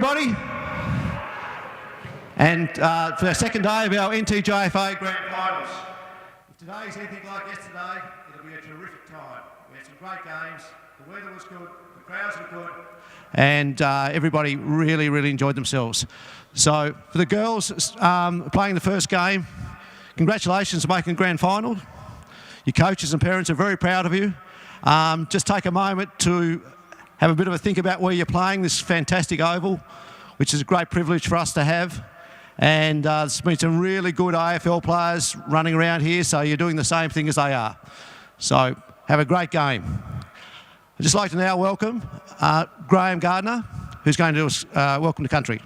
everybody. And for the second day of our NTJFA Grand Finals. If today's anything like yesterday, it'll be a terrific time. We had some great games, the weather was good, the crowds were good, and everybody really, really enjoyed themselves. So for the girls playing the first game, congratulations on making the grand final. Your coaches and parents are very proud of you. Just take a moment to have a bit of a think about where you're playing this fantastic oval, which is a great privilege for us to have. And there's been some really good AFL players running around here, so you're doing the same thing as they are. So have a great game. I'd just like to now welcome Graham Gardner, who's going to do us welcome to country.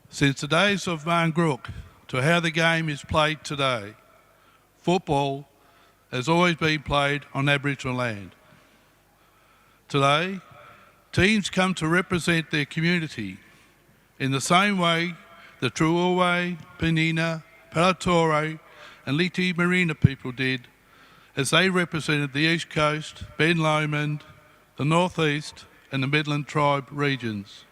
Since the days of Mangrook to how the game is played today, football has always been played on Aboriginal land. Today, teams come to represent their community in the same way the Truaway, Penina, Palatore and Liti Marina people did, as they represented the East Coast, Ben Lomond, the North East and the Midland Tribe regions.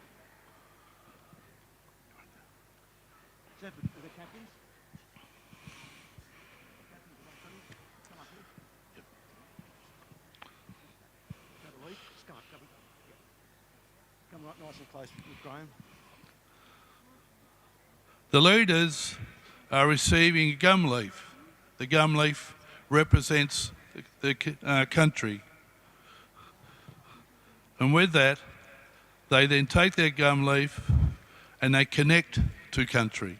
The leaders are receiving a gum leaf. The gum leaf represents the country. And with that, they then take their gum leaf and they connect to country.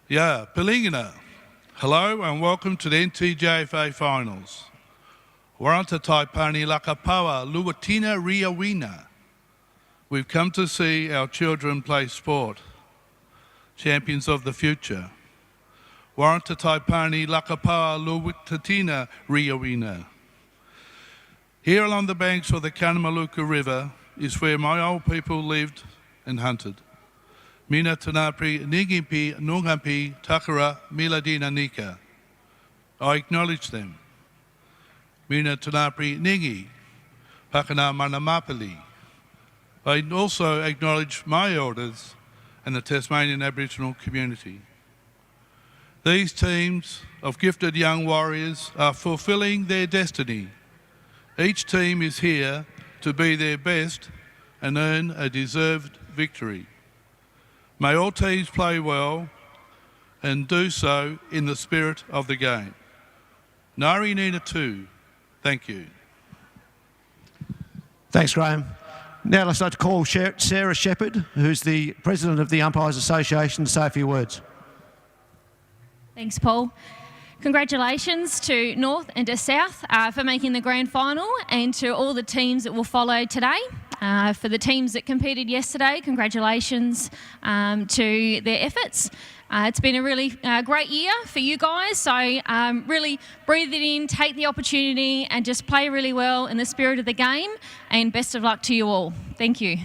Yeah, Pilingina. Hello and welcome to the NTJFA Finals. Waranta Taipani Lakapawa Luwatina Riawina. We've come to see our children play sport, champions of the future. Waranta Taipani Lakapawa Luwatina Riawina. Here along the banks of the Kanamaluka River is where my old people lived and hunted. Mina Tanapri Nigimpi Nungampi Takara Miladina Nika. I acknowledge them. Mina Tanapri Nigi Pakana Manamapali. I also acknowledge my elders and the Tasmanian Aboriginal community. These teams of gifted young warriors are fulfilling their destiny. Each team is here to be their best and earn a deserved victory. May all teams play well and do so in the spirit of the game. Ngari Nina too. Thank you. Thanks, Graham. Now let's like to call Sarah Shepherd, who's the President of the Umpires Association, to say a few words. Thanks, Paul. Congratulations to North and to South for making the grand final, and to all the teams that will follow today. For the teams that competed yesterday, congratulations to their efforts. It's been a really great year for you guys, so really breathe it in, take the opportunity and just play really well in the spirit of the game, and best of luck to you all. Thank you.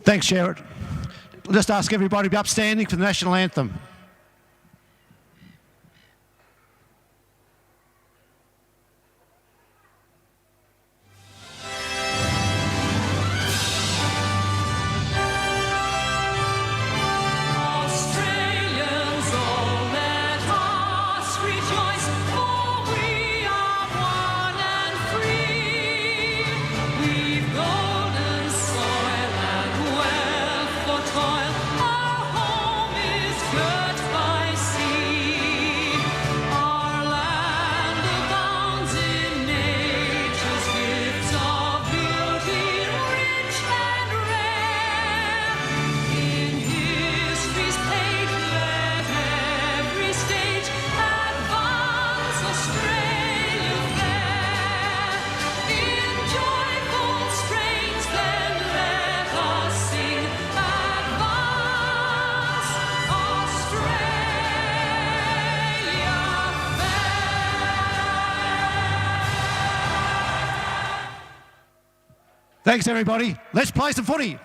Thanks, Sherrod. I'll just ask everybody to be upstanding for the national anthem. Our home is good. Thanks, everybody. Let's play some footy.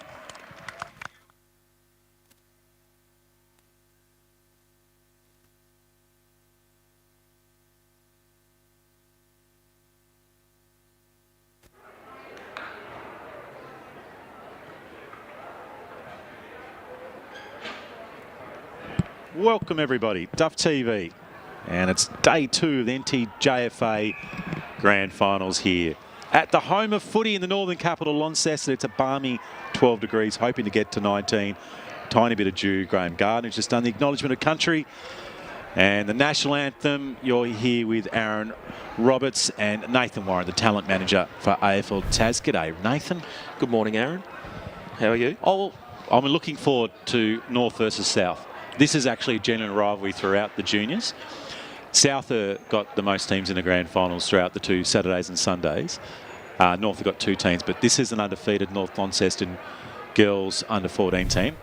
Welcome everybody, Duff TV, and it's day 2 of the NTJFA Grand Finals here at the home of footy in the northern capital, Launceston. It's a balmy 12 degrees, hoping to get to 19. Tiny bit of dew. Graham Gardner's just done the acknowledgement of country and the national anthem. You're here with Aaron Roberts and Nathan Warren, the talent manager for AFL Tas. G'day, Nathan. Good morning, Aaron. How are you? Oh, I'm looking forward to North versus South. This is actually a genuine rivalry throughout the juniors. South got the most teams in the grand finals throughout the 2 Saturdays and Sundays. North have got 2 teams, but this is an undefeated North Launceston girls under 14 team.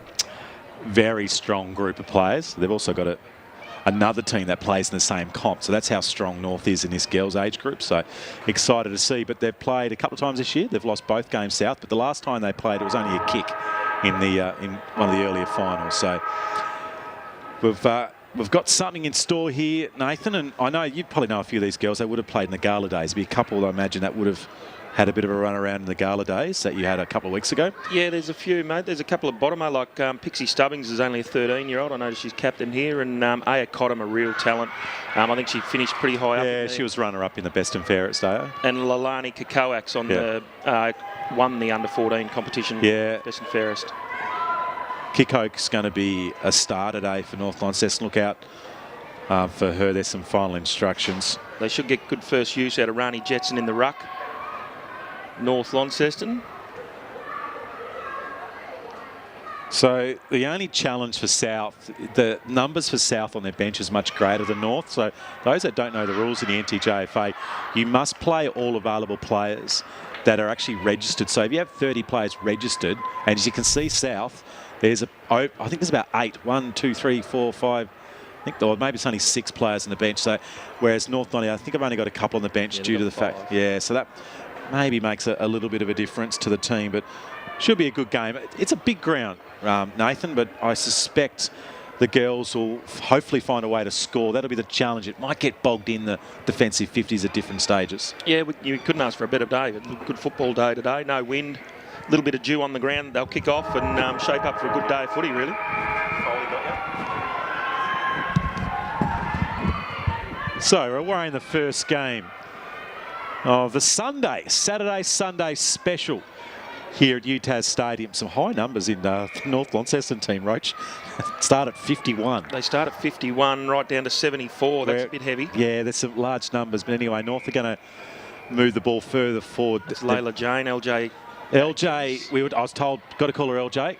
Very strong group of players. They've also got another team that plays in the same comp, so that's how strong North is in this girls age group. So excited to see. But they've played a couple of times this year. They've lost both games South, but the last time they played, it was only a kick in one of the earlier finals. So we've got something in store here, Nathan, and I know you'd probably know a few of these girls. They would have played in the gala days. There'd be a couple, I imagine, that would have had a bit of a run around in the gala days that you had a couple of weeks ago. Yeah, there's a few, mate. There's a couple of bottomer, like Pixie Stubbings is only a 13-year-old. I noticed she's captain here, and Aya Cottam, a real talent. I think she finished pretty high up. Yeah, she was runner-up in the best and fairest day. And Lalani Kakowaks won the under-14 competition, best and fairest. Kiko's going to be a star today for North Launceston. Look out for her. There's some final instructions. They should get good first use out of Rani Jetson in the ruck. North Launceston. So the only challenge for South, the numbers for South on their bench is much greater than North. So those that don't know the rules in the NTJFA, you must play all available players that are actually registered. So if you have 30 players registered, and as you can see, South, I think there's about 8. 1, 2, 3, 4, 5. I think, or maybe it's only 6 players on the bench. So, whereas North, I think I've only got a couple on the bench due to the fact. Yeah, so that maybe makes a little bit of a difference to the team, but should be a good game. It's a big ground, Nathan, but I suspect the girls will hopefully find a way to score. That'll be the challenge. It might get bogged in the defensive 50s at different stages. Yeah, you couldn't ask for a better day. A good football day today. No wind. A little bit of dew on the ground. They'll kick off and shape up for a good day of footy, really. So we're away in the first game of the Saturday-Sunday special here at UTAS Stadium. Some high numbers in the North Launceston team, Roach. Start at 51. They start at 51, right down to 74. That's a bit heavy. Yeah, there's some large numbers. But anyway, North are going to move the ball further forward. It's Layla Jane, LJ. LJ, I was told, got to call her LJ.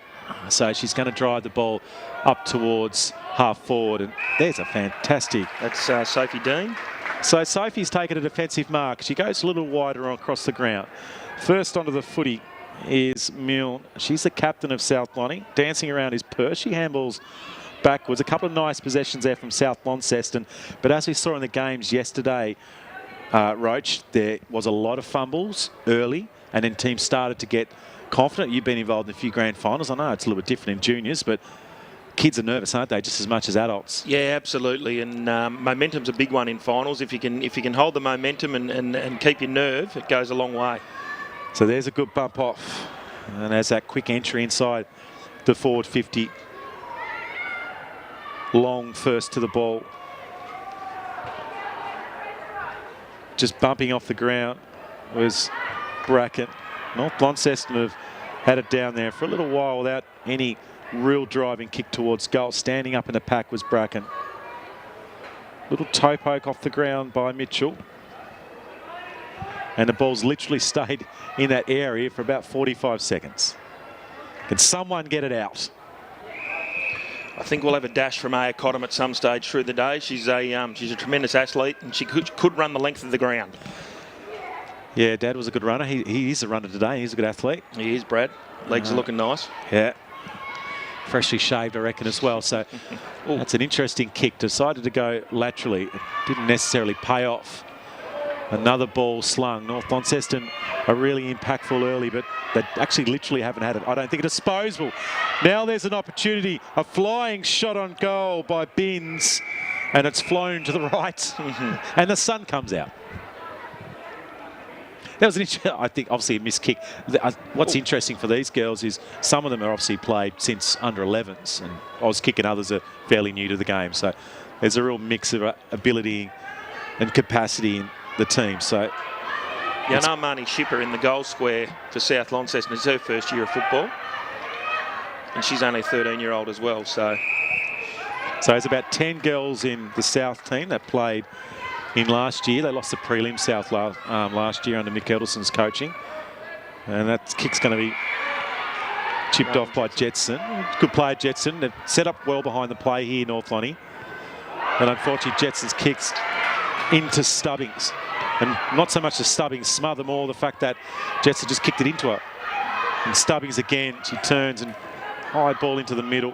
So she's going to drive the ball up towards half forward. And there's a fantastic... That's Sophie Dean. So Sophie's taken a defensive mark. She goes a little wider across the ground. First onto the footy is Milne. She's the captain of South Lonnie. Dancing around his purse. She handballs backwards. A couple of nice possessions there from South Launceston. But as we saw in the games yesterday, Roach, there was a lot of fumbles early, and then teams started to get confident. You've been involved in a few grand finals. I know it's a little bit different in juniors, but kids are nervous, aren't they, just as much as adults? Yeah, absolutely. And momentum's a big one in finals. If you can hold the momentum and keep your nerve, it goes a long way. So there's a good bump off. And there's that quick entry inside the forward 50. Long first to the ball. Just bumping off the ground was Bracken. North Launceston have had it down there for a little while without any real driving kick towards goal. Standing up in the pack was Bracken. Little toe poke off the ground by Mitchell. And the ball's literally stayed in that area for about 45 seconds. Can someone get it out? I think we'll have a dash from Aya Cottam at some stage through the day. She's a tremendous athlete, and she could run the length of the ground. Yeah, Dad was a good runner. He is a runner today. He's a good athlete. He is, Brad. Legs are looking nice. Yeah. Freshly shaved, I reckon, as well. So that's an interesting kick. Decided to go laterally. It didn't necessarily pay off. Another ball slung. North Launceston are really impactful early, but they actually literally haven't had it, I don't think, a disposal. Now there's an opportunity. A flying shot on goal by Binns, and it's flown to the right, and the sun comes out. That was an I think, obviously, a missed kick. What's interesting for these girls is some of them are obviously played since under 11s, and Oz Kick and others are fairly new to the game. So there's a real mix of ability and capacity in the team. So yeah, I know Marnie Shipper in the goal square for South Launceston. It's her first year of football, and she's only a 13-year-old as well. So there's about 10 girls in the South team that played in last year. They lost the prelim South last year under Mick Edelson's coaching. And that kick's going to be chipped off by Jetson. Good player, Jetson. They've set up well behind the play here, North Lonnie. But unfortunately, Jetson's kicks into Stubbings. And not so much the Stubbings smother, more the fact that Jetson just kicked it into her. And Stubbings again, she turns and high ball into the middle.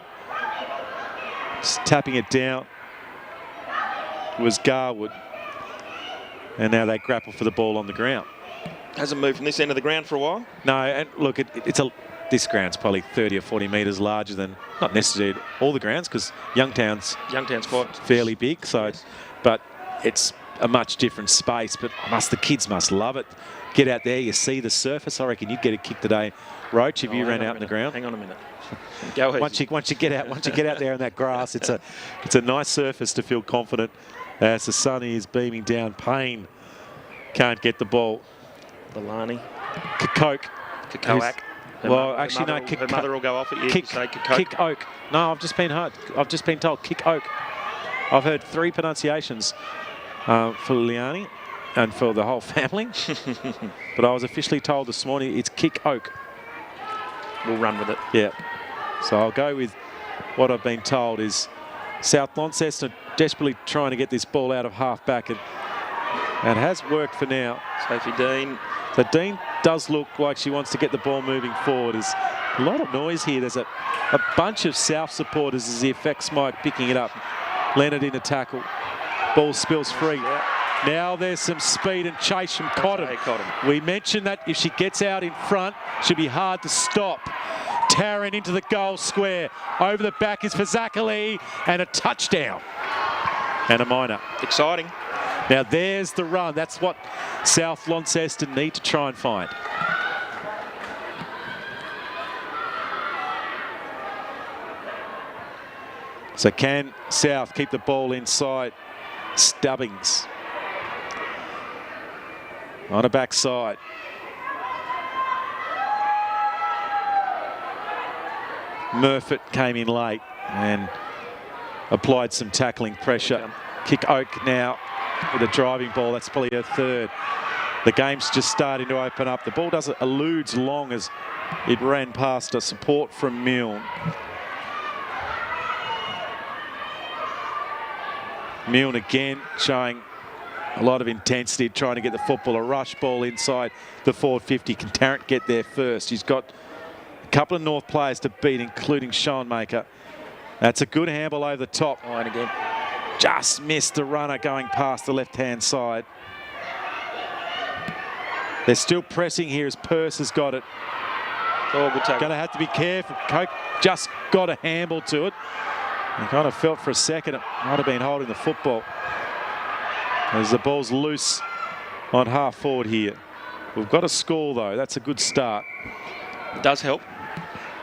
Just tapping it down was Garwood. And now they grapple for the ball on the ground. Hasn't moved from this end of the ground for a while. No, and look, this ground's probably 30 or 40 metres larger than, not necessarily all the grounds, because Youngtown's quite fairly big. So, yes. But it's a much different space. But the kids must love it. Get out there, you see the surface. I reckon you'd get a kick today, Roach, if you ran out in the ground. Hang on a minute. Go ahead. Once you get out there in that grass, it's a nice surface to feel confident. As the sun is beaming down, Payne can't get the ball. Balani. Kakoak. Well, actually, no. Her mother will go off at you. Kick Oak. No, I've just been told Kick Oak. I've heard 3 pronunciations for Liani and for the whole family. But I was officially told this morning it's Kick Oak. We'll run with it. Yeah. So I'll go with what I've been told is South Launceston desperately trying to get this ball out of half-back, and it has worked for now. Sophie Dean. So Dean does look like she wants to get the ball moving forward. There's a lot of noise here. There's a bunch of South supporters as the effects mic picking it up. Leonard in a tackle. Ball spills free. Yeah. Now there's some speed and chase from Cotton. We mentioned that if she gets out in front, she'll be hard to stop. Taryn into the goal square. Over the back is for Zachary, and a touchdown. And a minor. Exciting. Now there's the run. That's what South Launceston need to try and find. So can South keep the ball inside? Stubbings on a backside. Murfitt came in late and applied some tackling pressure. Kick Oak now with a driving ball. That's probably her 3rd. The game's just starting to open up. The ball doesn't eludes long as it ran past a support from Milne. Milne again showing a lot of intensity, trying to get the football. A rush ball inside the forward 50. Can Tarrant get there first? He's got a couple of North players to beat, including Schoenmaker. That's a good handball over the top. Oh, and again. Just missed the runner going past the left-hand side. They're still pressing here as Purse has got it. Oh, good tackle. Going to have to be careful. Coke just got a handball to it. I kind of felt for a second it might have been holding the football. As the ball's loose on half forward here. We've got a score though. That's a good start. It does help.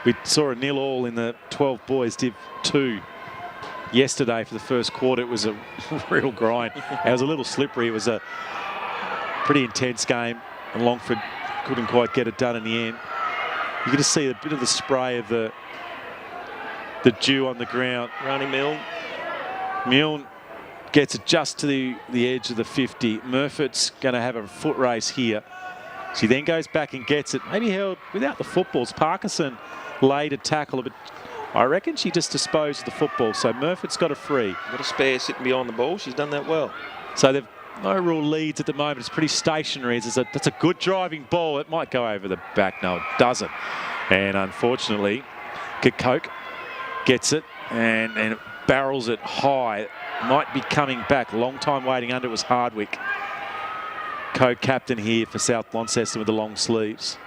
We saw a 0-all in the 12 boys Div 2 yesterday for the first quarter. It was a real grind. It was a little slippery. It was a pretty intense game, and Longford couldn't quite get it done in the end. You can just see a bit of the spray of the dew on the ground. Ronnie Milne. Milne gets it just to the edge of the 50. Murfitt's going to have a foot race here. She then goes back and gets it. Maybe held without the footballs. Parkinson laid a tackle, but I reckon she just disposed of the football. So Murfitt's got a free. Got a spare sitting behind the ball. She's done that well. So they've no real leads at the moment. It's pretty stationary. That's a good driving ball. It might go over the back. No, it doesn't. And unfortunately, Kakoak gets it and barrels it high. Might be coming back. Long time waiting under it was Hardwick. co-captain here for South Launceston with the long sleeves.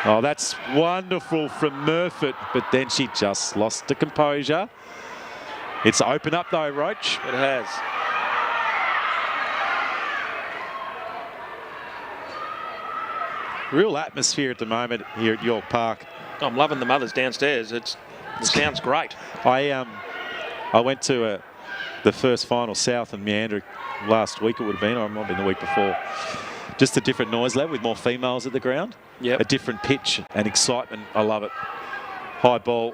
Oh, that's wonderful from Murphy, but then she just lost the composure. It's open up though, Roach. It has. Real atmosphere at the moment here at York Park. I'm loving the mothers downstairs. The sound's great. I went to the first final south in Meandra last week, it would have been, or it might have been the week before. Just a different noise level with more females at the ground. Yep. A different pitch and excitement. I love it. High ball.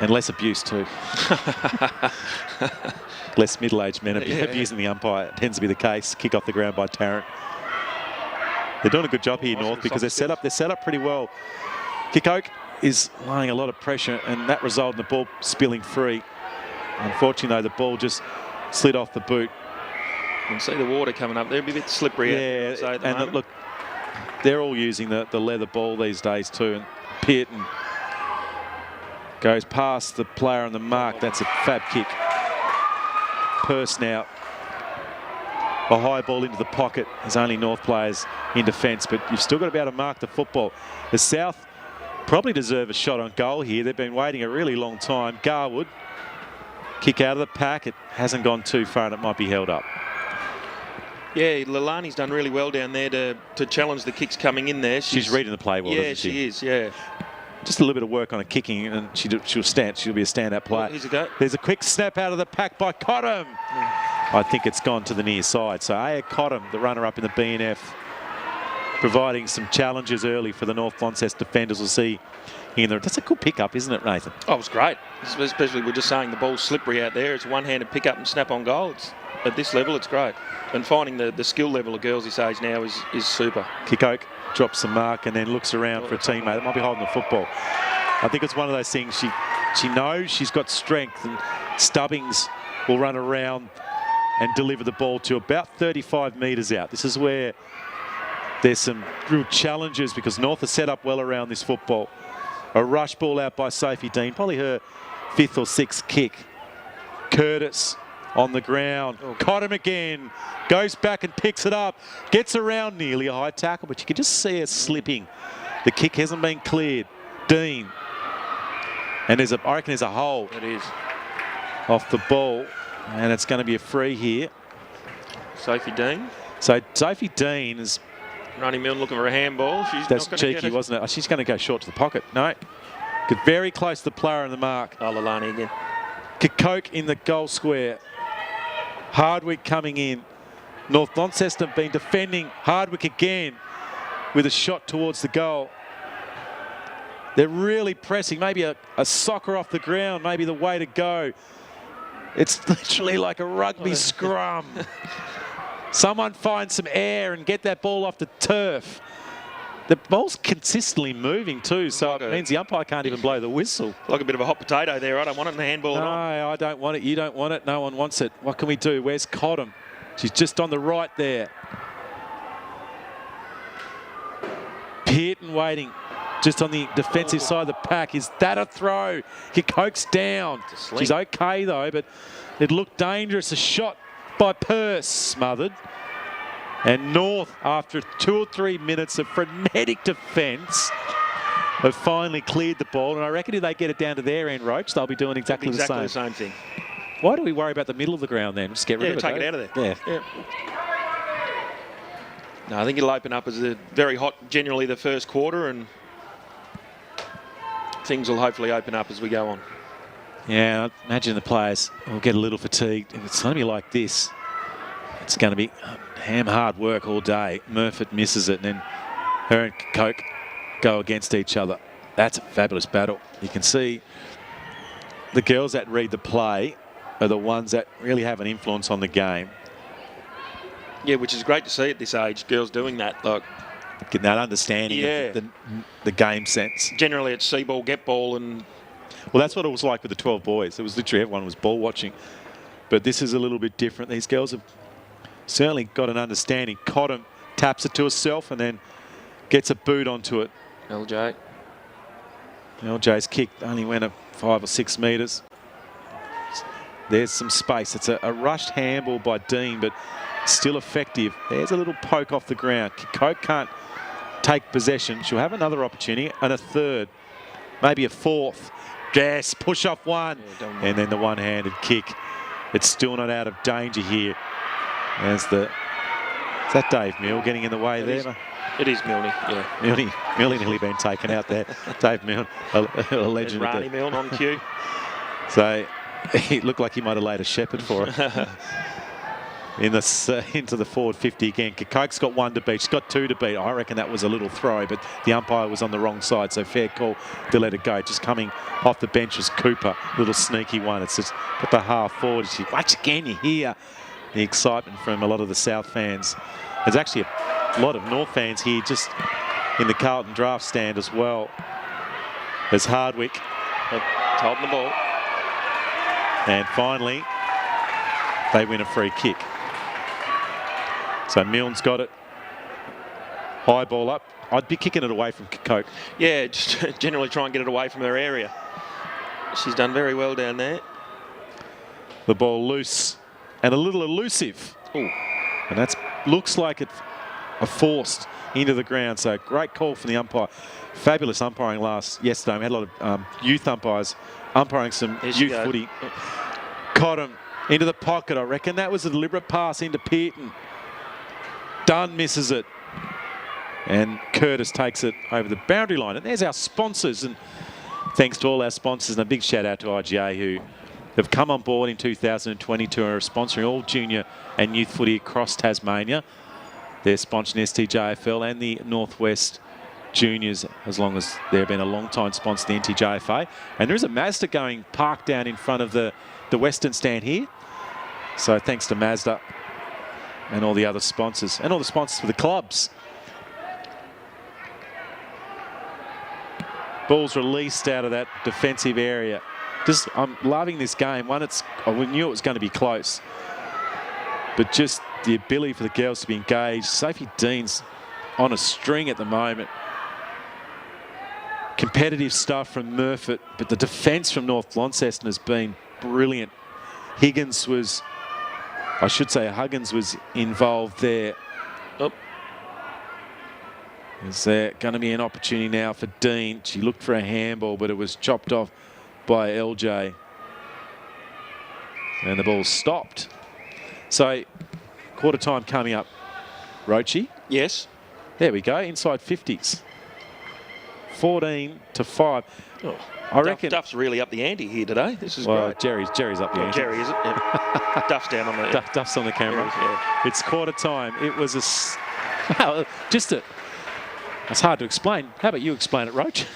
And less abuse too. Less middle-aged men abusing the umpire. It tends to be the case. Kick off the ground by Tarrant. They're doing a good job here, North, because they're set up pretty well. Kikoke is laying a lot of pressure, and that resulted in the ball spilling free. Unfortunately, though, the ball just slid off the boot. You can see the water coming up there, a bit slippery. Yeah, and look, they're all using the leather ball these days too. And Pearton goes past the player on the mark. That's a fab kick. Purse now. A high ball into the pocket. There's only North players in defence, but you've still got to be able to mark the football. The South probably deserve a shot on goal here. They've been waiting a really long time. Garwood, kick out of the pack. It hasn't gone too far and it might be held up. Yeah, Lalani's done really well down there to challenge the kicks coming in there. She's reading the play well, doesn't she? Yeah, she is, yeah. Just a little bit of work on her kicking and she'll be a standout player. Here's a go. There's a quick snap out of the pack by Cottam. I think it's gone to the near side. So Aya Cottam, the runner-up in the BNF, providing some challenges early for the North Launceston defenders. We'll see in there. That's a good pickup, isn't it, Nathan? Oh, it was great. Especially we're just saying the ball's slippery out there. It's one-handed pick up and snap on goal. At this level, it's great. And finding the skill level of girls this age now is super. Kikoke drops the mark and then looks around for a teammate that might be holding the football. I think it's one of those things she knows she's got strength, and Stubbings will run around and deliver the ball to about 35 metres out. This is where there's some real challenges because North are set up well around this football. A rush ball out by Sophie Dean, probably her 5th or 6th kick. Curtis on the ground. Caught him again. Goes back and picks it up. Gets around nearly a high tackle, but you can just see her slipping. The kick hasn't been cleared. Dean. And I reckon there's a hole. It is. Off the ball. And it's going to be a free here. Sophie Dean. So Sophie Dean is... Ronnie Milne looking for a handball. That's cheeky, wasn't it? Oh, she's going to go short to the pocket. No. Get very close to the player on the mark. Oh, Lalani again. Kikoke in the goal square. Hardwick coming in. North Launceston have been defending. Hardwick again with a shot towards the goal. They're really pressing. Maybe a soccer off the ground, maybe the way to go. It's literally like a rugby scrum. Someone find some air and get that ball off the turf. The ball's consistently moving too, so it means the umpire can't even blow the whistle. Like a bit of a hot potato there. I don't want it in the handball at all. No, I don't want it. You don't want it. No one wants it. What can we do? Where's Cottam? She's just on the right there. Pearton waiting just on the defensive side of the pack. Is that a throw? Kikoke's down. She's okay though, but it looked dangerous. A shot by Purse, smothered. And North, after 2 or 3 minutes of frenetic defence, have finally cleared the ball. And I reckon if they get it down to their end, Roach, they'll be doing exactly the same thing. Why do we worry about the middle of the ground then? Just get rid of it. Take it out of there. Yeah. No, I think it'll open up as a very hot, generally the first quarter, and things will hopefully open up as we go on. Yeah, I imagine the players will get a little fatigued. If it's going to be like this, it's going to be hard work all day. Murphy misses it, and then her and Kikoke go against each other. That's a fabulous battle. You can see the girls that read the play are the ones that really have an influence on the game. Yeah, which is great to see at this age, girls doing that. Like getting that understanding of the game sense. Generally it's see ball, get ball, and... Well, that's what it was like with the 12 boys. It was literally everyone was ball watching. But this is a little bit different. These girls have certainly got an understanding. Cottam taps it to herself and then gets a boot onto it. LJ. LJ's kick only went at 5 or 6 metres. There's some space. It's a rushed handball by Dean, but still effective. There's a little poke off the ground. Coke can't take possession. She'll have another opportunity and a third, maybe a fourth. Yes, push off one. Yeah, and then the one-handed kick. It's still not out of danger here. Is that Dave Milne getting in the way there? It is Milne, yeah. Milne nearly been taken out there. Dave Milne, a legend. Rani Milne on cue. So it looked like he might have laid a shepherd for it. Into the forward 50 again. Coke's got one to beat. She's got two to beat. I reckon that was a little throw, but the umpire was on the wrong side, so fair call to let it go. Just coming off the bench is Cooper. Little sneaky one. It's just put the half forward. Once again, you hear the excitement from a lot of the South fans. There's actually a lot of North fans here just in the Carlton draft stand as well. There's Hardwick holding the ball. And finally, they win a free kick. So Milne's got it. High ball up. I'd be kicking it away from Coke. Yeah, just generally try and get it away from her area. She's done very well down there. The ball loose and a little elusive. Ooh. And that looks like it's forced into the ground. So great call from the umpire. Fabulous umpiring yesterday. We had a lot of youth umpires umpiring some youth footy. Caught him into the pocket, I reckon. That was a deliberate pass into Pearton. Dunn misses it. And Curtis takes it over the boundary line. And there's our sponsors. And thanks to all our sponsors. And a big shout out to IGA who have come on board in 2022 and are sponsoring all junior and youth footy across Tasmania. They're sponsoring STJFL and the Northwest Juniors, as long as they've been a long-time sponsor of the NTJFA. And there is a Mazda going parked down in front of the Western stand here. So thanks to Mazda and all the other sponsors and all the sponsors for the clubs. Ball's released out of that defensive area. I'm loving this game. We knew it was going to be close, but just the ability for the girls to be engaged. Sophie Dean's on a string at the moment. Competitive stuff from Murfitt, but the defence from North Launceston has been brilliant. Huggins was involved there. Oh. Is there going to be an opportunity now for Dean? She looked for a handball, but it was chopped off by LJ. And the ball stopped. So, quarter time coming up. Roche? Yes. There we go, inside 50s. 14-5. Oh, I reckon Duff's really up the ante here today. This is well, great. Jerry's up the ante. Jerry, is it? Yeah. Duff's down on the... Duff's on the camera. Yeah. It's quarter time. It was it's hard to explain. How about you explain it, Roach?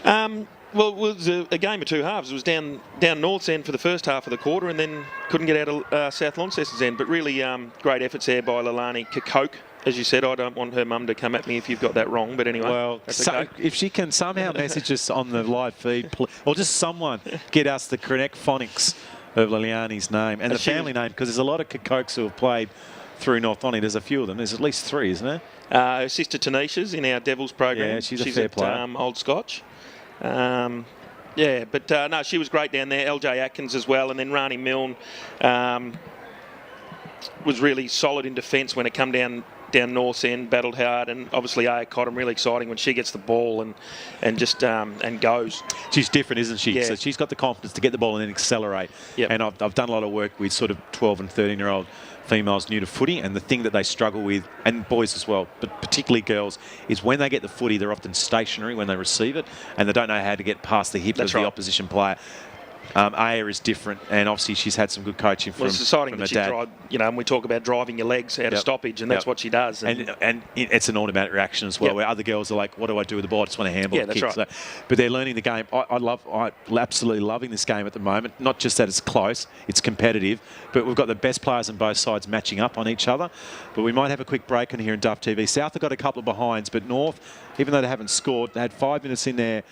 Well, it was a game of two halves. It was down North's end for the first half of the quarter and then couldn't get out of South Launceston's end. But really great efforts there by Leilani Kokoke. As you said, I don't want her mum to come at me if you've got that wrong. But anyway, well, okay. If she can somehow message us on the live feed, or just someone get us the correct phonics of Liliani's name and the family name, because there's a lot of Kokokes who have played through North Lonnie. There's a few of them. There's at least three, isn't there? Her sister Tanisha's in our Devils program. Yeah, she's a fair player. Old Scotch. Yeah, but no, she was great down there. LJ Atkins as well, and then Rani Milne was really solid in defence when it come down North's end, battled hard, and obviously Aya Cottam really exciting when she gets the ball and just goes. She's different, isn't she? Yeah. So she's got the confidence to get the ball and then accelerate. Yep. And I've done a lot of work with sort of 12 and 13-year-old females new to footy, and the thing that they struggle with, and boys as well, but particularly girls, is when they get the footy, they're often stationary when they receive it, and they don't know how to get past the hip of the opposition player. Aya is different, and obviously she's had some good coaching from her dad. Well, it's exciting that she drive, and we talk about driving your legs out of stoppage, and that's what she does. And it's an automatic reaction as well, where other girls are like, what do I do with the ball? I just want to handball that's kick. right. So, but they're learning the game. I'm absolutely loving this game at the moment. Not just that it's close, it's competitive, but we've got the best players on both sides matching up on each other. But we might have a quick break on here in Duff TV. South have got a couple of behinds, but North, even though they haven't scored, they had 5 minutes in there,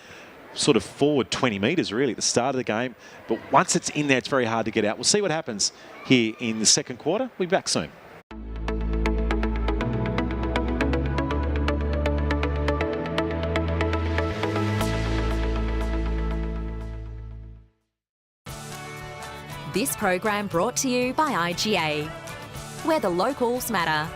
sort of forward 20 metres really at the start of the game, but once it's in there it's very hard to get out. We'll see what happens here in the second quarter. We'll be back soon. This program brought to you by IGA. where the locals matter.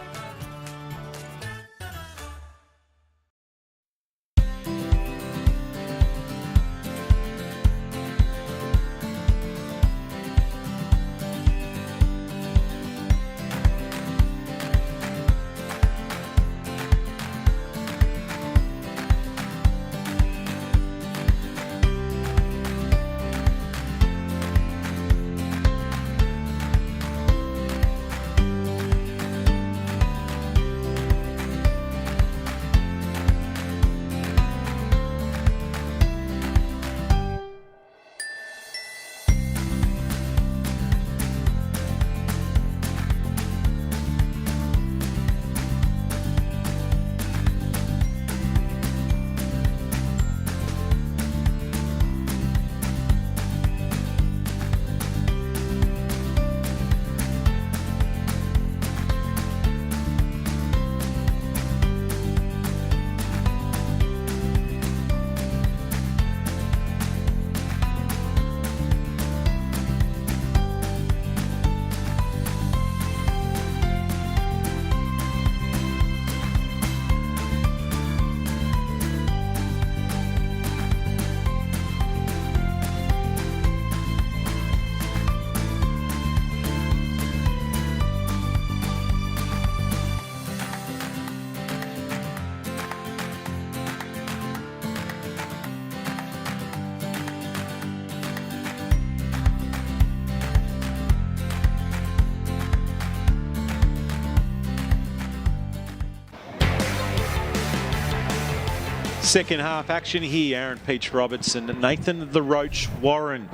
Second half action here. Aaron Peach Robertson and Nathan the Roach Warren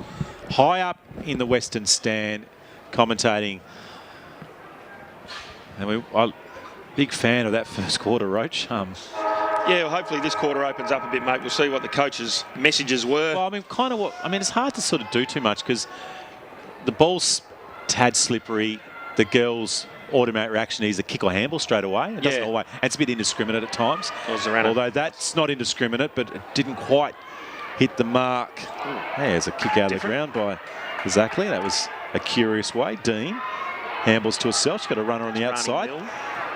high up in the Western stand commentating. And I'm big fan of that first quarter, Roach. Yeah, well, hopefully this quarter opens up a bit, mate. We'll see what the coach's messages were. Well, it's hard to sort of do too much because the ball's tad slippery. The girls' automatic reaction is a kick or handball straight away. It doesn't always. It's a bit indiscriminate at times. Although that's not indiscriminate, but it didn't quite hit the mark. There's a kick out of the ground by Zackley. That was a curious way. Dean handballs to herself. She's got a runner on the outside.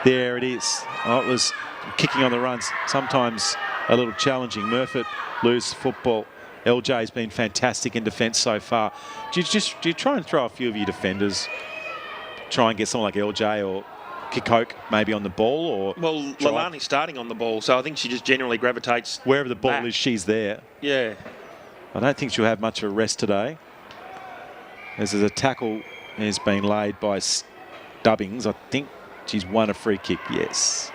There it is. Oh, it was kicking on the runs. Sometimes a little challenging. Murfitt lose football. LJ's been fantastic in defence so far. Do you try and throw a few of your defenders? Try and get someone like LJ or Kikoke maybe on the ball, or Lalani's starting on the ball, so I think she just generally gravitates wherever the ball is. She's there. Yeah, I don't think she'll have much of a rest today. As a tackle has been laid by Stubbings. I think she's won a free kick. Yes.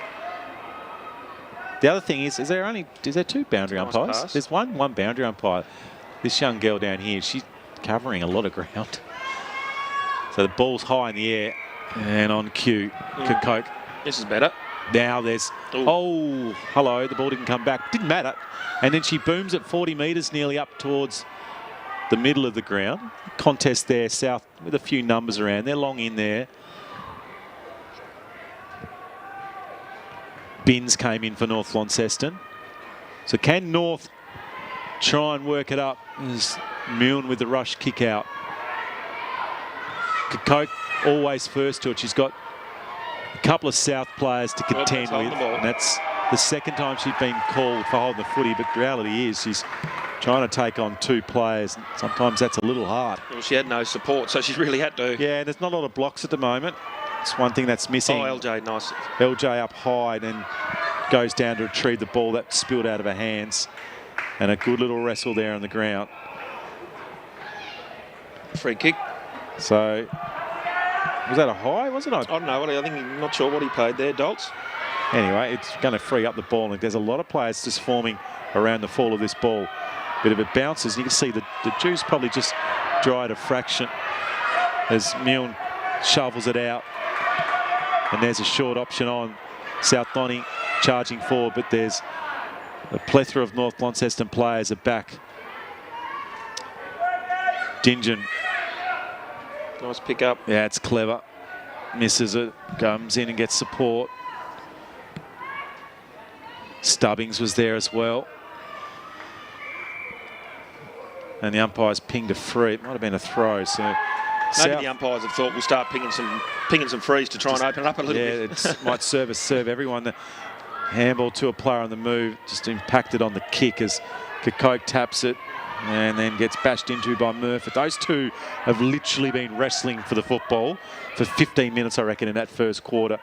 The other thing is there two boundary umpires? Pass. There's one boundary umpire. This young girl down here, she's covering a lot of ground. So the ball's high in the air and on cue, Kikoke. This is better. Now there's, hello, the ball didn't come back. Didn't matter. And then she booms at 40 metres nearly up towards the middle of the ground. Contest there, South, with a few numbers around. They're long in there. Binns came in for North Launceston. So can North try and work it up? As Milne with the rush kick out. Kikoke always first to it. She's got a couple of South players to contend with. And that's the second time she's been called for holding the footy. But the reality is she's trying to take on two players. Sometimes that's a little hard. Well, she had no support, so she's really had to. Yeah, there's not a lot of blocks at the moment. It's one thing that's missing. Oh, LJ, nice. LJ up high, then goes down to retrieve the ball that spilled out of her hands. And a good little wrestle there on the ground. Free kick. So, was that a high? Was it? I don't know. I think I'm not sure what he paid there, Dolts. Anyway, it's going to free up the ball. And there's a lot of players just forming around the fall of this ball. Bit of it bounces. You can see the juice probably just dried a fraction as Milne shovels it out. And there's a short option on. South Donny charging forward, but there's a plethora of North Launceston players are back. Dingen. Nice pick up. Yeah, it's clever. Misses it, comes in and gets support. Stubbings was there as well. And the umpire's pinged a free. It might have been a throw. So Maybe the umpires have thought we'll start pinging some frees to try and open it up a little bit. Yeah, it might serve everyone. The handball to a player on the move, just impacted on the kick as Kokouk taps it and then gets bashed into by Murphy. Those two have literally been wrestling for the football for 15 minutes, I reckon, in that first quarter.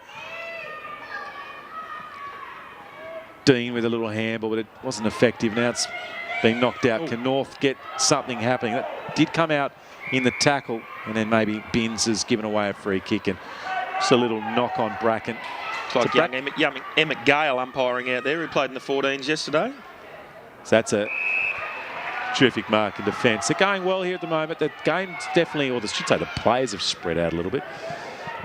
Dean with a little handball, but it wasn't effective. Now it's being knocked out. Can North get something happening? That did come out in the tackle, and then maybe Binns has given away a free kick, and just a little knock on Bracken. It's like young Emmett Gale umpiring out there, who played in the 14s yesterday. So that's a terrific mark in defence. They're going well here at the moment. The game's definitely, or I should say the players have spread out a little bit.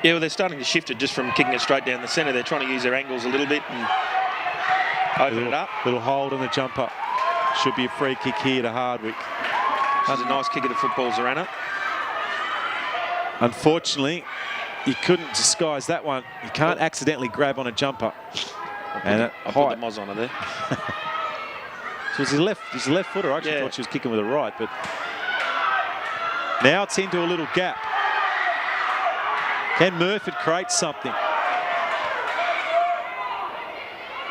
Yeah, well, they're starting to shift it just from kicking it straight down the centre. They're trying to use their angles a little bit and open it up. Little hold on the jumper. Should be a free kick here to Hardwick. That's a nice kick of the football, Zorana. Unfortunately, he couldn't disguise that one. You can't accidentally grab on a jumper. I put the Moz on it there. So it was his left footer. I actually thought she was kicking with the right, but now it's into a little gap. Can Murphy create something?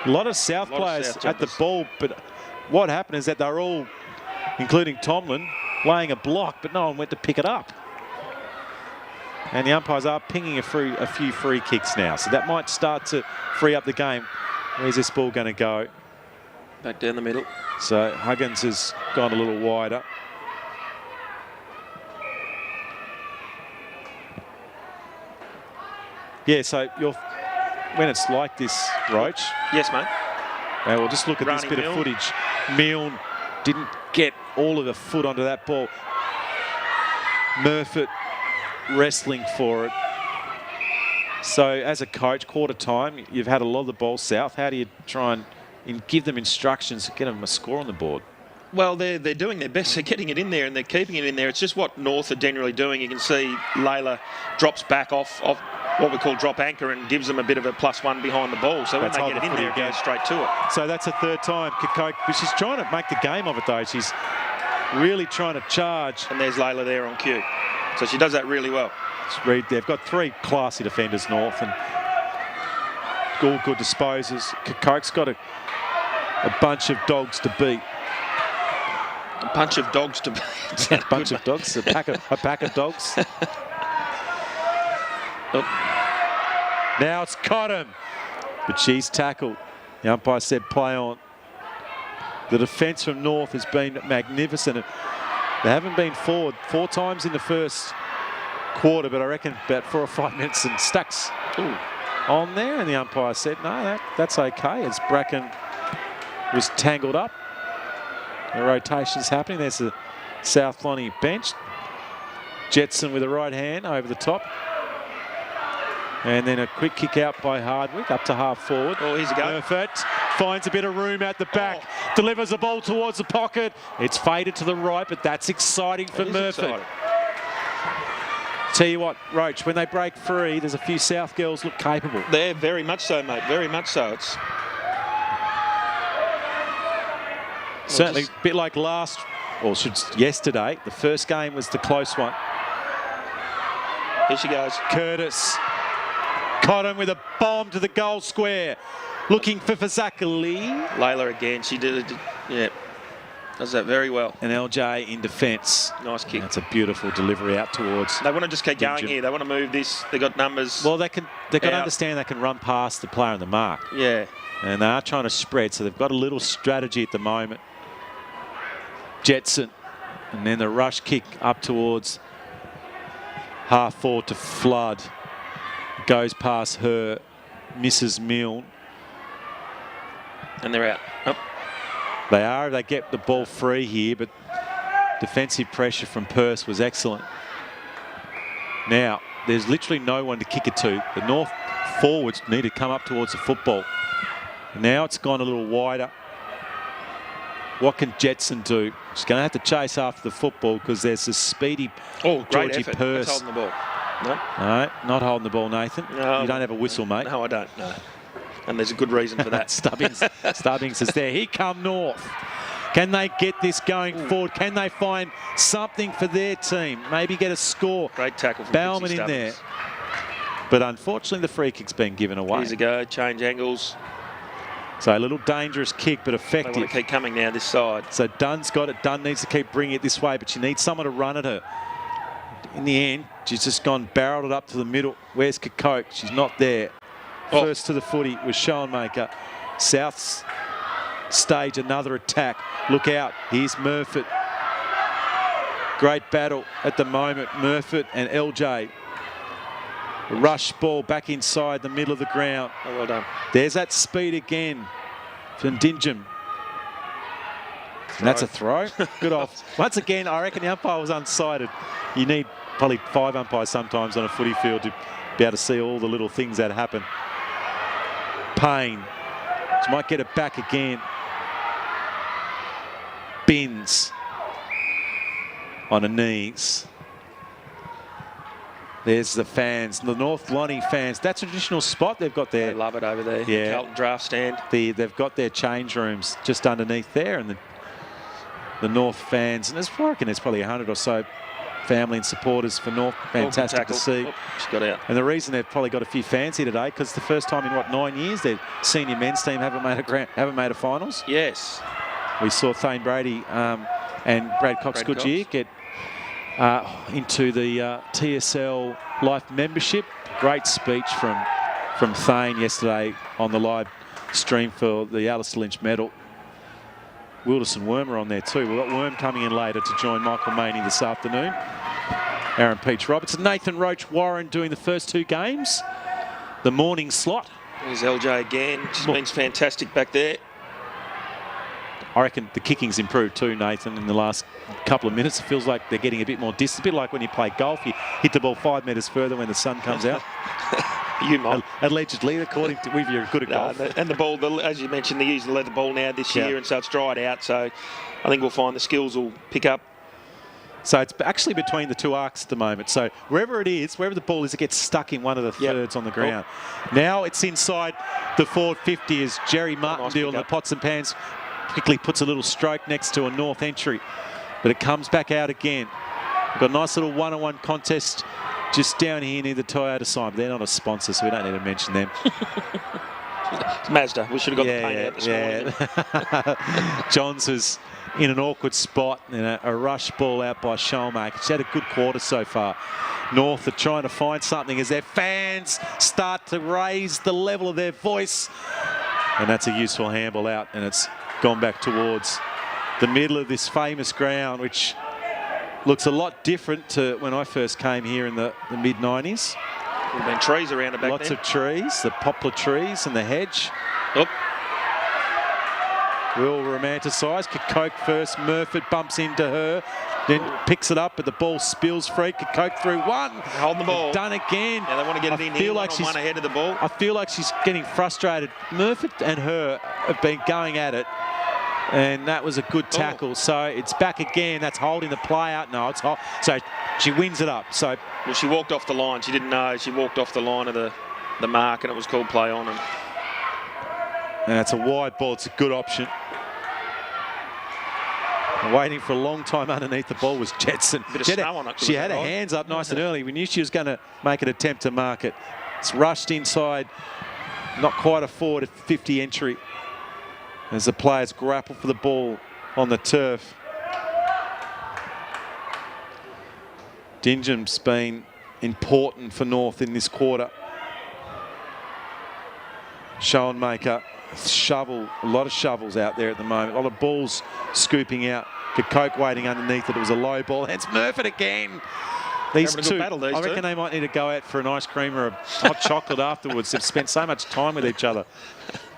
A lot of South players at the ball, but what happened is that they're all, including Tomlin, laying a block, but no one went to pick it up. And the umpires are pinging a few free kicks now, so that might start to free up the game. Where's this ball going to go? Back down the middle. So Huggins has gone a little wider. Yeah, so when it's like this, Roach. Yes, mate. Now we'll just look at this bit of footage. Milne didn't get all of the foot onto that ball. Murphy wrestling for it. So as a coach, quarter time, you've had a lot of the ball south. How do you try and give them instructions to get them a score on the board? Well, they're doing their best. They're getting it in there and they're keeping it in there. It's just what North are generally doing. You can see Layla drops back off what we call drop anchor and gives them a bit of a +1 behind the ball. So when they get it in there, it goes straight to it. So that's a third time. Kokouk, but she's trying to make the game of it, though. She's really trying to charge. And there's Layla there on cue. So she does that really well. They've got three classy defenders, North, and all good disposers. Kokouk's got a bunch of dogs to beat. A bunch of dogs to beat. A bunch of dogs, a pack of dogs. Now it's Cotton, but she's tackled. The umpire said play on. The defence from North has been magnificent. They haven't been forward 4 times in the first quarter, but I reckon about 4 or 5 minutes and Stacks on there, and the umpire said no, that's okay as Bracken was tangled up. The rotation's happening. There's the South Lonnie bench. Jetson with the right hand over the top. And then a quick kick out by Hardwick up to half forward. Oh, here's a go. Perfect. Finds a bit of room at the back. Delivers the ball towards the pocket. It's faded to the right, but that's exciting for Murphy. Tell you what, Roach, when they break free, there's a few South girls look capable. They're very much so, mate. Very much so. It's certainly a bit like yesterday. The first game was the close one. Here she goes. Curtis. Cotton with a bomb to the goal square. Looking for Fazakali. Layla again. She did it. Yeah. Does that very well. And LJ in defence. Nice kick. That's a beautiful delivery out towards. They want to just keep going here. They want to move this. They've got numbers. Well, they've got to understand they can run past the player on the mark. Yeah. And they are trying to spread, so they've got a little strategy at the moment. Jetson. And then the rush kick up towards half forward to Flood. Goes past her, misses Milne. And they're out. Oh. They get the ball free here, but defensive pressure from Peirce was excellent. Now, there's literally no one to kick it to. The North forwards need to come up towards the football. Now it's gone a little wider. What can Jetson do? She's going to have to chase after the football because there's this speedy Georgie Peirce. That's holding the ball. No? No, not holding the ball, Nathan. No, you don't have a whistle, mate. No, I don't. No. And there's a good reason for that. Stubbings is there. Here come North. Can they get this going forward? Can they find something for their team? Maybe get a score. Great tackle from Bauman in there. But unfortunately, the free kick's been given away. Here's a go, change angles. So a little dangerous kick, but effective. They want to keep coming now this side. So Dunn's got it. Dunn needs to keep bringing it this way, but she needs someone to run at her. In the end, she's just barreled it up to the middle. Where's Kokoke? She's not there. First to the footy was Schoenmaker. South's stage another attack. Look out. Here's Murfitt. Great battle at the moment. Murfitt and LJ. Rush ball back inside the middle of the ground. Oh, well done. There's that speed again from Dingham. And that's a throw. Good off. Once again, I reckon the umpire was unsighted. You need probably 5 umpires sometimes on a footy field to be able to see all the little things that happen. Payne. She might get it back again. Binns on her knees. There's the fans, the North Lonnie fans. That's a traditional spot they've got there. They love it over there. Yeah. Carlton draft stand. They've got their change rooms just underneath there, and the North fans. And I reckon there's probably 100 or so family and supporters for North. Fantastic to see. She got out. And the reason they've probably got a few fans here today, because the first time in 9 years their senior men's team haven't made a finals. Yes. We saw Thane Brady and Brad Cox Goodyear get into the TSL Life membership. Great speech from Thane yesterday on the live stream for the Alistair Lynch medal. Wilderson Wormer on there too. We've got Worm coming in later to join Michael Maney this afternoon. Aaron Peach Robertson. Nathan Roach Warren doing the first 2 games. The morning slot. There's LJ again. She's been fantastic back there. I reckon the kicking's improved too, Nathan, in the last couple of minutes. It feels like they're getting a bit more distance. A bit like when you play golf, you hit the ball 5 metres further when the sun comes out. You might. Allegedly, according to if you're good at golf. And the ball, as you mentioned, they're using the leather ball now this year, and so it's dried out. So I think we'll find the skills will pick up. So it's actually between the 2 arcs at the moment. So wherever it is, wherever the ball is, it gets stuck in one of the thirds on the ground. Now it's inside the forward 50 as Jerry Martindale on the pots and pans quickly puts a little stroke next to a North entry. But it comes back out again. We've got a nice little one-on-one contest just down here near the Toyota sign. But they're not a sponsor, so we don't need to mention them. It's Mazda. We should have got the paint out this morning. Johns was in an awkward spot and a rush ball out by Schoenmaker. She's had a good quarter so far. North are trying to find something as their fans start to raise the level of their voice. And that's a useful handball out, and it's gone back towards the middle of this famous ground, which looks a lot different to when I first came here in the mid-90s. There have been trees around it back Lots then. of trees, the poplar trees and the hedge. Oh. Will romanticise. Kokoke first. Murfitt bumps into her. Then picks it up, but the ball spills free. Kokoke through one. Holding the ball. Done again. Now they want to get it in here. Like one ahead of the ball. I feel like she's getting frustrated. Murfitt and her have been going at it. And that was a good tackle. So it's back again. That's holding the play out. No, it's hot. So she wins it up. So well, she walked off the line. She didn't know. She walked off the line of the mark, and it was called play on. And that's a wide ball. It's a good option. Waiting for a long time underneath the ball was Jetson. Bit of snow on it. She had her hands up nice and early. We knew she was going to make an attempt to mark it. It's rushed inside. Not quite a forward at 50 entry. As the players grapple for the ball on the turf. Dingham's been important for North in this quarter. Schoenmaker, shovel, a lot of shovels out there at the moment. A lot of balls scooping out. Kokoke waiting underneath it. It was a low ball. And it's Murfitt again. These two, I reckon they might need to go out for an ice cream or a hot chocolate afterwards. They've spent so much time with each other.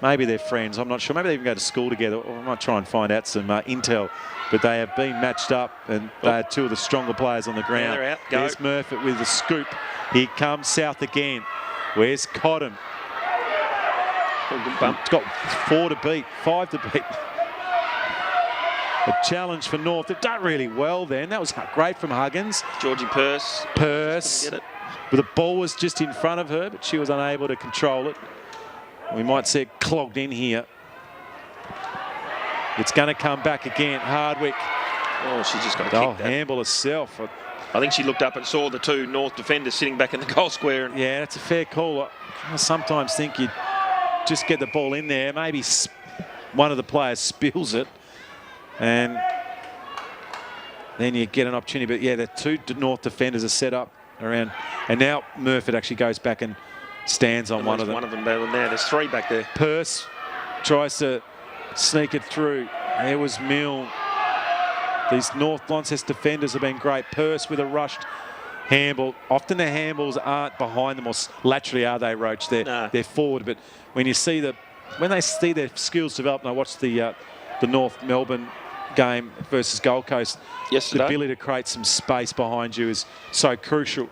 Maybe they're friends, I'm not sure. Maybe they even go to school together. Or I might try and find out some intel. But they have been matched up, and they are 2 of the stronger players on the ground. They're out. Go. There's Murfitt with the scoop. Here comes South again. Where's Cottam? It's got 4 to beat, 5 to beat. A challenge for North. They've done really well then. That was great from Huggins. Georgie Purse. Purse. Get it. But the ball was just in front of her, but she was unable to control it. We might see it clogged in here. It's going to come back again. Hardwick. Oh, she's just got to Oh, kick that. handball herself. I think she looked up and saw the two North defenders sitting back in the goal square. And Yeah, that's a fair call. I sometimes think you'd just get the ball in there. Maybe one of the players spills it, and then you get an opportunity. But yeah, the two North defenders are set up around, and now Murphy actually goes back and stands on one of them. One of them there. There's three back there. Purse tries to sneak it through. There was Milne. These North Launceston defenders have been great. Purse with a rushed handball. Often the handballs aren't behind them, or laterally are they, Roach? They're forward. But when they see their skills develop, and I watched the North Melbourne game versus Gold Coast, yesterday, the ability to create some space behind you is so crucial.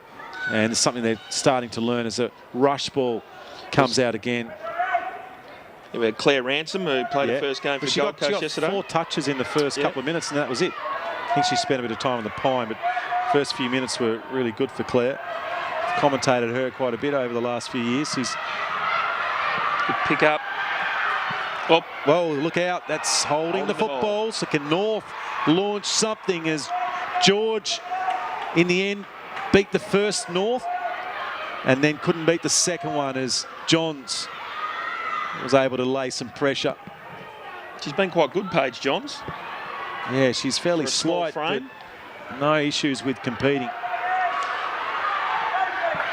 And it's something they're starting to learn as a rush ball comes out again. We had Claire Ransom, who played the first game for Gold Coast yesterday. 4 touches in the first couple of minutes, and that was it. I think she spent a bit of time on the pine, but first few minutes were really good for Claire. I've commentated her quite a bit over the last few years. She's good pick up. Oh. Well, look out. That's holding the football. So can North launch something as George, in the end, beat the first North and then couldn't beat the second one as Johns was able to lay some pressure. She's been quite good, Paige Johns. Yeah, she's fairly For a small slight, frame. but no issues with competing.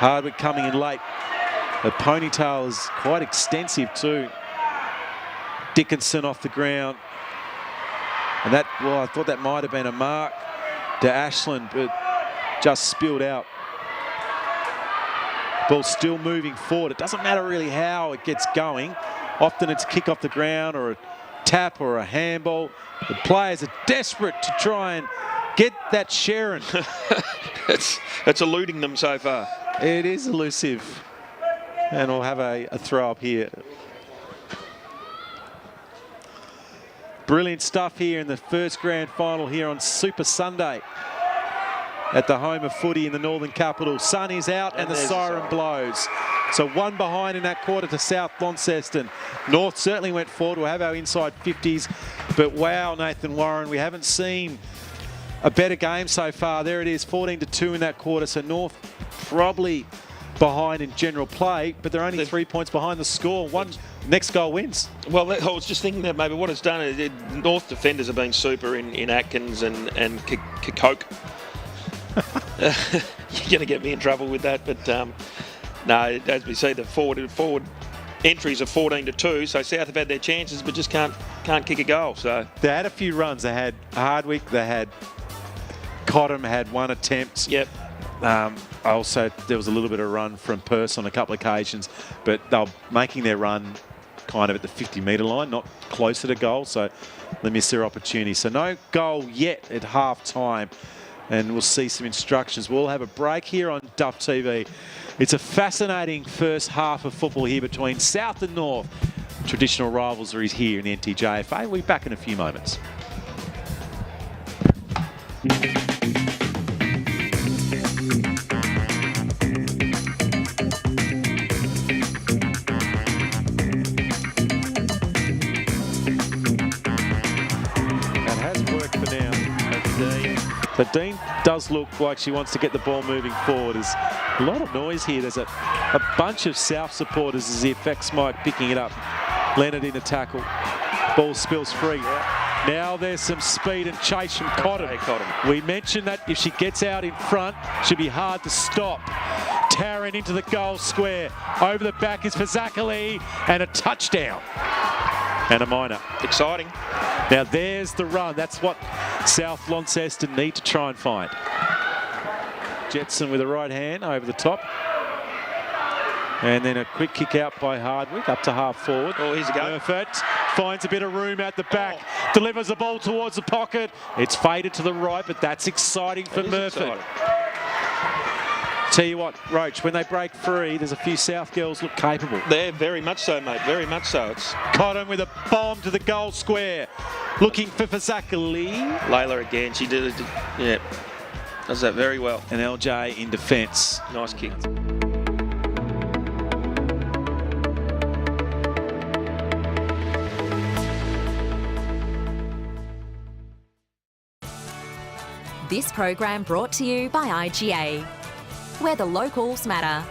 Hardwick coming in late. Her ponytail is quite extensive too. Dickinson off the ground. And that, well, I thought that might have been a mark to Ashland, but just spilled out. Ball still moving forward. It doesn't matter really how it gets going. Often it's a kick off the ground or a tap or a handball. The players are desperate to try and get that Sharon. It's eluding them so far. It is elusive. And we'll have a throw up here. Brilliant stuff here in the first grand final here on Super Sunday at the home of footy in the Northern Capital. Sun is out and the siren blows. So one behind in that quarter to South Launceston. North certainly went forward. We'll have our inside 50s. But wow, Nathan Warren, we haven't seen a better game so far. There it is, 14-2 in that quarter. So North probably behind in general play, but they're only 3 points behind the score. One next goal wins. Well, I was just thinking that maybe what it's done is North defenders have been super in Atkins and Coke. You're going to get me in trouble with that, but no, as we see, the forward entries are 14-2, so South have had their chances but just can't kick a goal. So they had a few runs. They had Hardwick, they had Cottam, had one attempt. Yep. Also, there was a little bit of run from Purse on a couple of occasions, but they were making their run kind of at the 50-metre line, not closer to goal, so they missed their opportunity. So no goal yet at half-time, and we'll see some instructions. We'll have a break here on Duff TV. It's a fascinating first half of football here between South and North. Traditional rivalry is here in the NTJFA. We'll be back in a few moments. But Dean does look like she wants to get the ball moving forward. There's a lot of noise here. There's a bunch of South supporters as the effects mic picking it up. Leonard in a tackle. Ball spills free. Yeah. Now there's some speed and chase from Cottam. Hey, Cottam. We mentioned that if she gets out in front, she'll be hard to stop. Taryn into the goal square. Over the back is Fazakali and a touchdown. And a minor. Exciting. Now there's the run. That's what South Launceston need to try and find. Jetson with a right hand over the top. And then a quick kick out by Hardwick up to half forward. Oh, here's a go. Perfect. Finds a bit of room at the back. Delivers the ball towards the pocket. It's faded to the right, but that's exciting for Murphy. Tell you what, Roach, when they break free, there's a few South girls look capable. They're very much so, mate. Very much so. It's Cottam with a bomb to the goal square. Looking for Fazakali. Layla again. She did it. Yeah. Does that very well. And LJ in defence. Nice kick. This program brought to you by IGA, where the locals matter.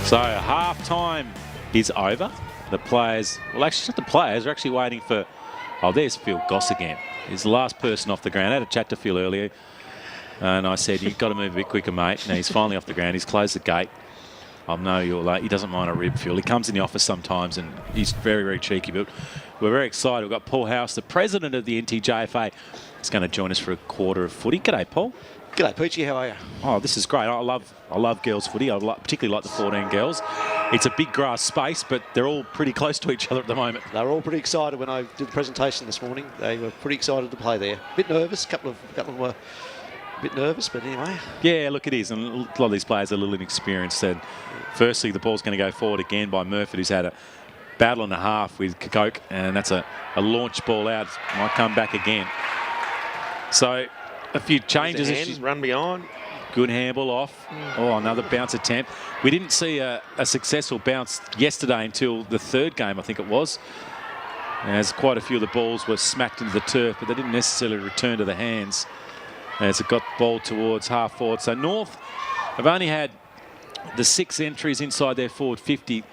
So half-time is over. The players, well, actually not the players, are actually waiting for, oh, there's Phil Goss again. He's the last person off the ground. I had a chat to Phil earlier, and I said, you've got to move a bit quicker, mate. Now he's finally off the ground. He's closed the gate. I know you're late. He doesn't mind a rib, Phil. He comes in the office sometimes, and he's very, very cheeky. But we're very excited. We've got Paul House, the president of the NTJFA. He's going to join us for a quarter of footy. G'day, Paul. G'day, Peachy. How are you? Oh, this is great. I love girls' footy. I particularly like the 14 girls. It's a big grass space, but they're all pretty close to each other at the moment. They were all pretty excited when I did the presentation this morning. They were pretty excited to play there. A bit nervous. A couple of them were a bit nervous, but anyway. Yeah, look, it is. And a lot of these players are a little inexperienced. And firstly, the ball's going to go forward again by Murphy, who's had a battle and a half with Koch, and that's a launch ball out. Might come back again. So a few changes. Hands, run behind. Good handball off. Oh, another bounce attempt. We didn't see a successful bounce yesterday until the third game, I think it was. As quite a few of the balls were smacked into the turf, but they didn't necessarily return to the hands as it got bowled towards half forward. So North have only had the 6 entries inside their forward 50,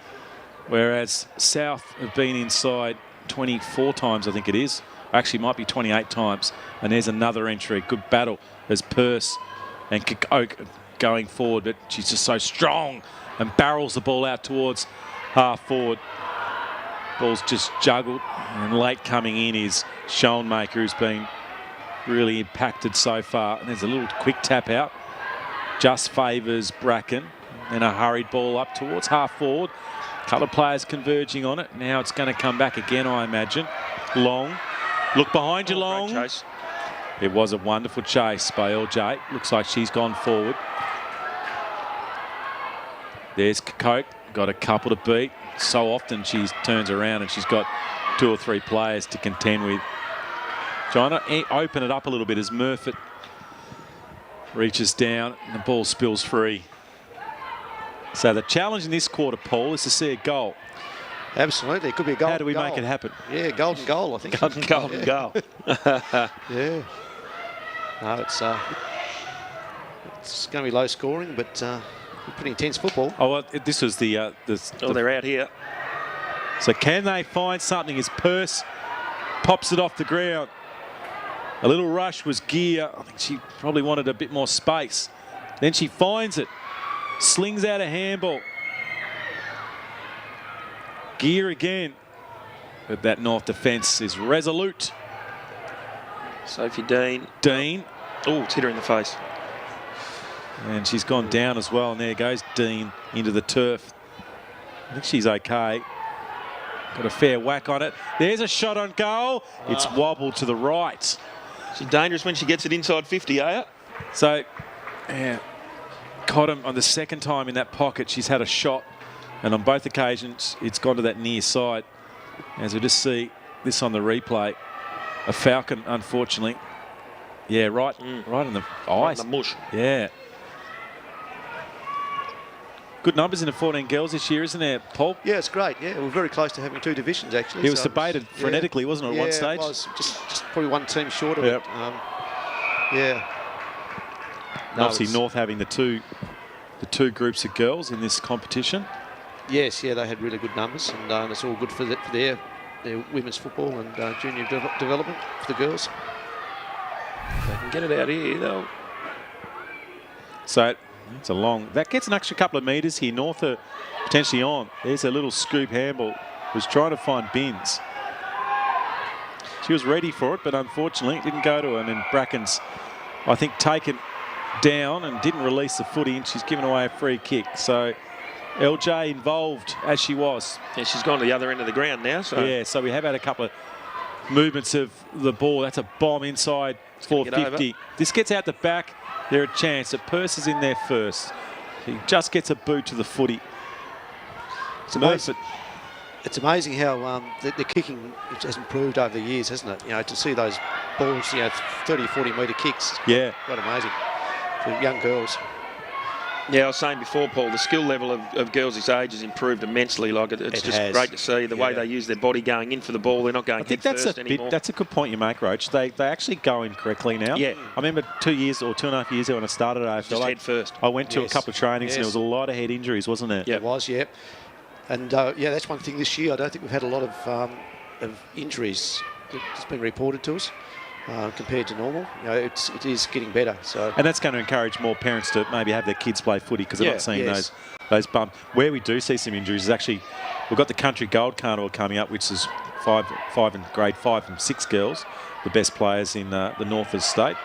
whereas South have been inside 24 times, I think it is. Actually, might be 28 times. And there's another entry. Good battle as Purse and Koch going forward, but she's just so strong and barrels the ball out towards half forward. Ball's just juggled, and late coming in is Schoenmaker, who's been really impacted so far. And there's a little quick tap out. Just favours Bracken, and a hurried ball up towards half forward. A couple of players converging on it. Now it's going to come back again, I imagine. Long. Look behind you, Long. Great chase. It was a wonderful chase by LJ. Looks like she's gone forward. There's Koch, got a couple to beat. So often she turns around and she's got 2 or 3 players to contend with. Trying to open it up a little bit as Murphy reaches down and the ball spills free. So the challenge in this quarter, Paul, is to see a goal. Absolutely. It could be a golden goal. How do we make it happen? Yeah, golden goal, I think. Golden goal. Yeah. No, it's going to be low scoring, but Pretty intense football. Oh, well, this was the they're out here. So can they find something as Purse pops it off the ground? A little rush was Gear. I think she probably wanted a bit more space. Then she finds it. Slings out a handball. Gear again. But that North defence is resolute. Sophie Dean. Dean. Oh, it's hit her in the face. And she's gone down as well. And there goes Dean into the turf. I think she's okay. Got a fair whack on it. There's a shot on goal. It's wobbled to the right. She's dangerous when she gets it inside 50, eh? So, yeah, Cottam on the second time in that pocket, she's had a shot. And on both occasions, it's gone to that near side. As we just see this on the replay. A Falcon, unfortunately. Yeah, right in the eyes. Right in the mush. Yeah. Good numbers in the 14 girls this year, isn't there, Paul? Yeah, it's great. Yeah, we're very close to having 2 divisions, actually. It was debated frenetically, wasn't it, at one stage? Yeah, it was. Just probably one team short of it. Yeah. No, obviously, North having the two groups of girls in this competition. Yes, yeah, they had really good numbers, and it's all good for their women's football and junior development for the girls. If they can get it out here, though. So it's a long. That gets an extra couple of metres here. North are potentially on. There's a little scoop handball. Was trying to find Binns. She was ready for it, but unfortunately it didn't go to her. And then Bracken's, I think, taken down and didn't release the footy, and she's given away a free kick. So LJ involved as she was. Yeah, she's gone to the other end of the ground now. So yeah, so we have had a couple of movements of the ball. That's a bomb inside 450. This gets out the back. They're a chance that Purse is in there first. He just gets a boot to the footy. It's amazing how the kicking has improved over the years, hasn't it? You know, to see those balls, 30, 40-metre kicks. Yeah. Quite amazing for young girls. Yeah, I was saying before, Paul, the skill level of girls this age has improved immensely. Like it's just great to see the way they use their body going in for the ball. They're not going head first anymore. That's a good point you make, Roach. They actually go in correctly now. Yeah. I remember 2 years or 2.5 years ago when I started AFL. Just head first. I went to a couple of trainings and there was a lot of head injuries, wasn't there? Yeah, it was. Yeah. And yeah, that's one thing this year. I don't think we've had a lot of injuries that's been reported to us. Compared to normal, it is getting better. So, and that's going to encourage more parents to maybe have their kids play footy because they're not seeing those bumps. Where we do see some injuries is actually we've got the Country Gold Carnival coming up, which is five and grade 5 and 6 girls, the best players in the north of the state.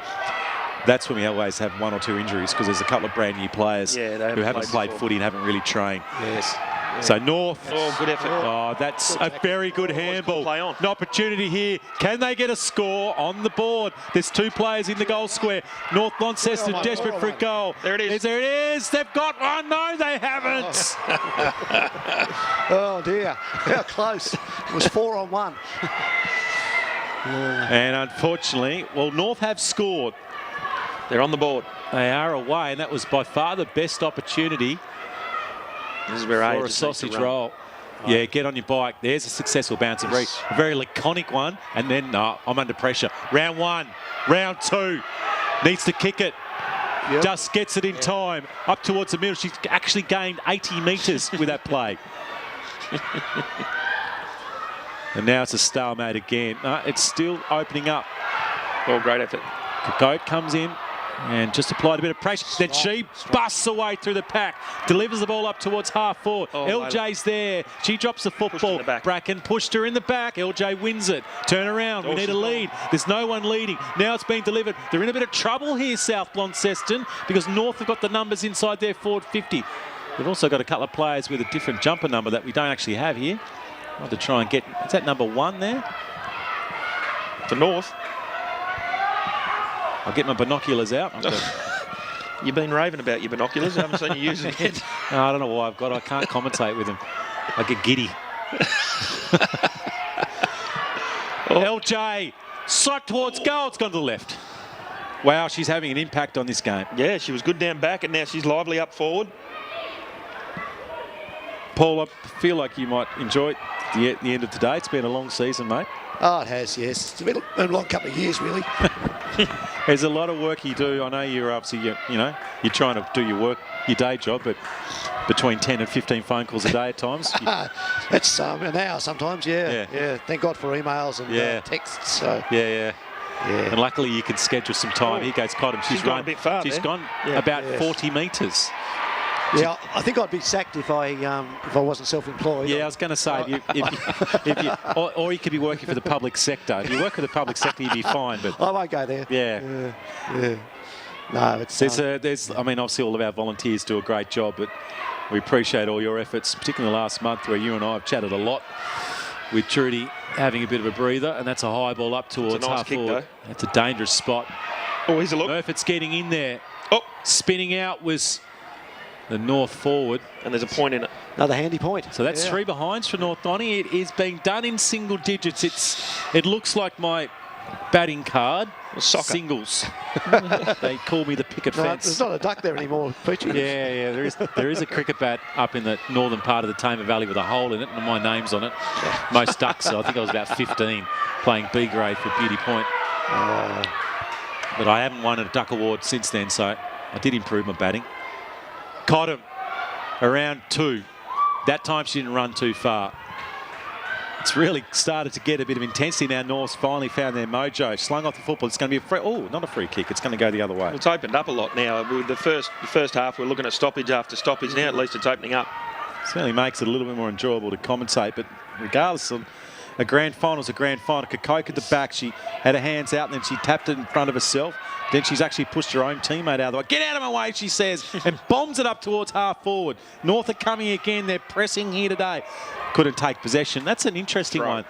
That's when we always have 1 or 2 injuries because there's a couple of brand new players who haven't played footy and haven't really trained. Yes. So North. Oh, good effort. Oh, that's a very good handball. Play on. An opportunity here. Can they get a score on the board? There's 2 players in the goal square. North Launceston desperate for a goal. There it is. There it is. They've got one. No, they haven't. Oh dear. How close. It was 4 on 1. And unfortunately, well, North have scored. They're on the board. They are away, and that was by far the best opportunity. This is where for a sausage roll. Yeah, get on your bike. There's a successful bounce. A very laconic one. And then, no, I'm under pressure. Round 1, round 2. Needs to kick it. Yep. Just gets it in time. Up towards the middle. She's actually gained 80 metres with that play. And now it's a stalemate again. It's still opening up. Oh, great effort. Cocotte comes in. And just applied a bit of pressure. Then she busts away through the pack. Delivers the ball up towards half forward. LJ's there. She drops the football. Bracken pushed her in the back. LJ wins it. Turn around. We need a lead. There's no one leading. Now it's being delivered. They're in a bit of trouble here, South Launceston, because North have got the numbers inside their forward 50. They've also got a couple of players with a different jumper number that we don't actually have here. I want to try and get... Is that number 1 there? For North. I'll get my binoculars out. You've been raving about your binoculars. I haven't seen you use it yet. No, I don't know why I've got. I can't commentate with them. I get giddy. LJ, shot towards goal. It's gone to the left. Wow, she's having an impact on this game. Yeah, she was good down back, and now she's lively up forward. Paul, I feel like you might enjoy the end of today. It's been a long season, mate. Oh, it has, yes. It's been a long couple of years, really. There's a lot of work you do. I know you're obviously, you're trying to do your work, your day job, but between 10 and 15 phone calls a day at times. It's an hour sometimes, yeah. Thank God for emails and texts. So. Yeah. And luckily you can schedule some time. Here goes Cottam. She's gone a bit far. She's gone about 40 metres. Yeah, I think I'd be sacked if I wasn't self-employed. Yeah, I was going to say, or you could be working for the public sector. If you work for the public sector, you'd be fine. But I won't go there. Yeah. No, it's. I mean, obviously all of our volunteers do a great job, but we appreciate all your efforts, particularly the last month where you and I have chatted a lot with Trudy having a bit of a breather, and that's a high ball up towards half forward. That's a dangerous spot. Oh, here's a look. Murphy's getting in there. Oh, spinning out was the North forward. And there's a point in it. Another handy point. So that's 3 behinds for North Donny. It is being done in single digits. It looks like my batting card. Soccer. Singles. They call me the picket fence. There's not a duck there anymore, Peachy. Yeah. There is a cricket bat up in the northern part of the Tamar Valley with a hole in it, and my name's on it. Most ducks. So I think I was about 15 playing B grade for Beauty Point. But I haven't won a duck award since then, so I did improve my batting. Cottam, around 2. That time she didn't run too far. It's really started to get a bit of intensity now. North's finally found their mojo. Slung off the football. It's going to be a free... Oh, not a free kick. It's going to go the other way. Well, it's opened up a lot now. With the first half, we're looking at stoppage after stoppage. Now at least it's opening up. Certainly makes it a little bit more enjoyable to commentate. But regardless of a grand final's a grand final. Kakoke at the back. She had her hands out and then she tapped it in front of herself. Then she's actually pushed her own teammate out of the way. Get out of my way, she says, and bombs it up towards half forward. North are coming again. They're pressing here today. Couldn't take possession. That's an interesting one.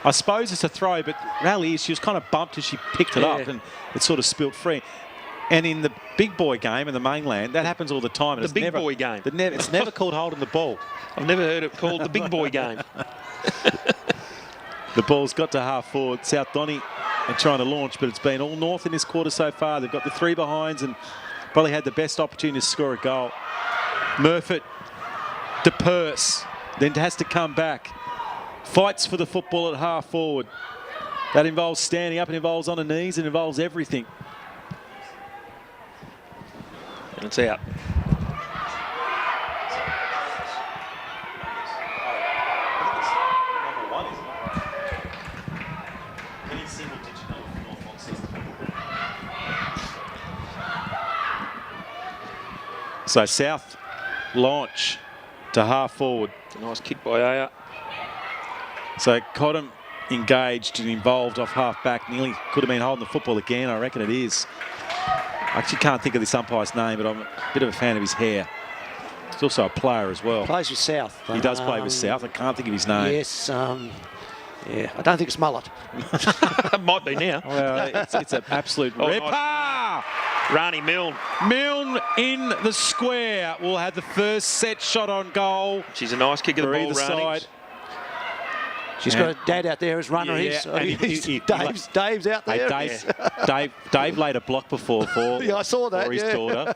I suppose it's a throw, but rally, she was kind of bumped as she picked it up and it sort of spilt free. And in the big boy game in the mainland, that happens all the time. The big boy game. It's never called holding the ball. I've never heard it called the big boy game. The ball's got to half forward. South Donny are trying to launch, but it's been all North in this quarter so far. They've got the 3 behinds and probably had the best opportunity to score a goal. Murphy to Purse, then has to come back. Fights for the football at half forward. That involves standing up, it involves on the knees, it involves everything. And it's out. So South launch to half forward. It's a nice kick by Aya. So Cottam engaged and involved off half back. Nearly could have been holding the football again. I reckon it is. I actually can't think of this umpire's name, but I'm a bit of a fan of his hair. He's also a player as well. Plays with South. He does play with South. I can't think of his name. Yes. Yeah, I don't think it's Mullet. Might be now. Well, it's an absolute ripper. Nice. Rani Milne. Milne in the square will have the first set shot on goal. She's a nice kick of the ball, Rani. She's got a dad out there as runner. Dave's out there. Hey, Dave laid a block before for I saw that, his daughter,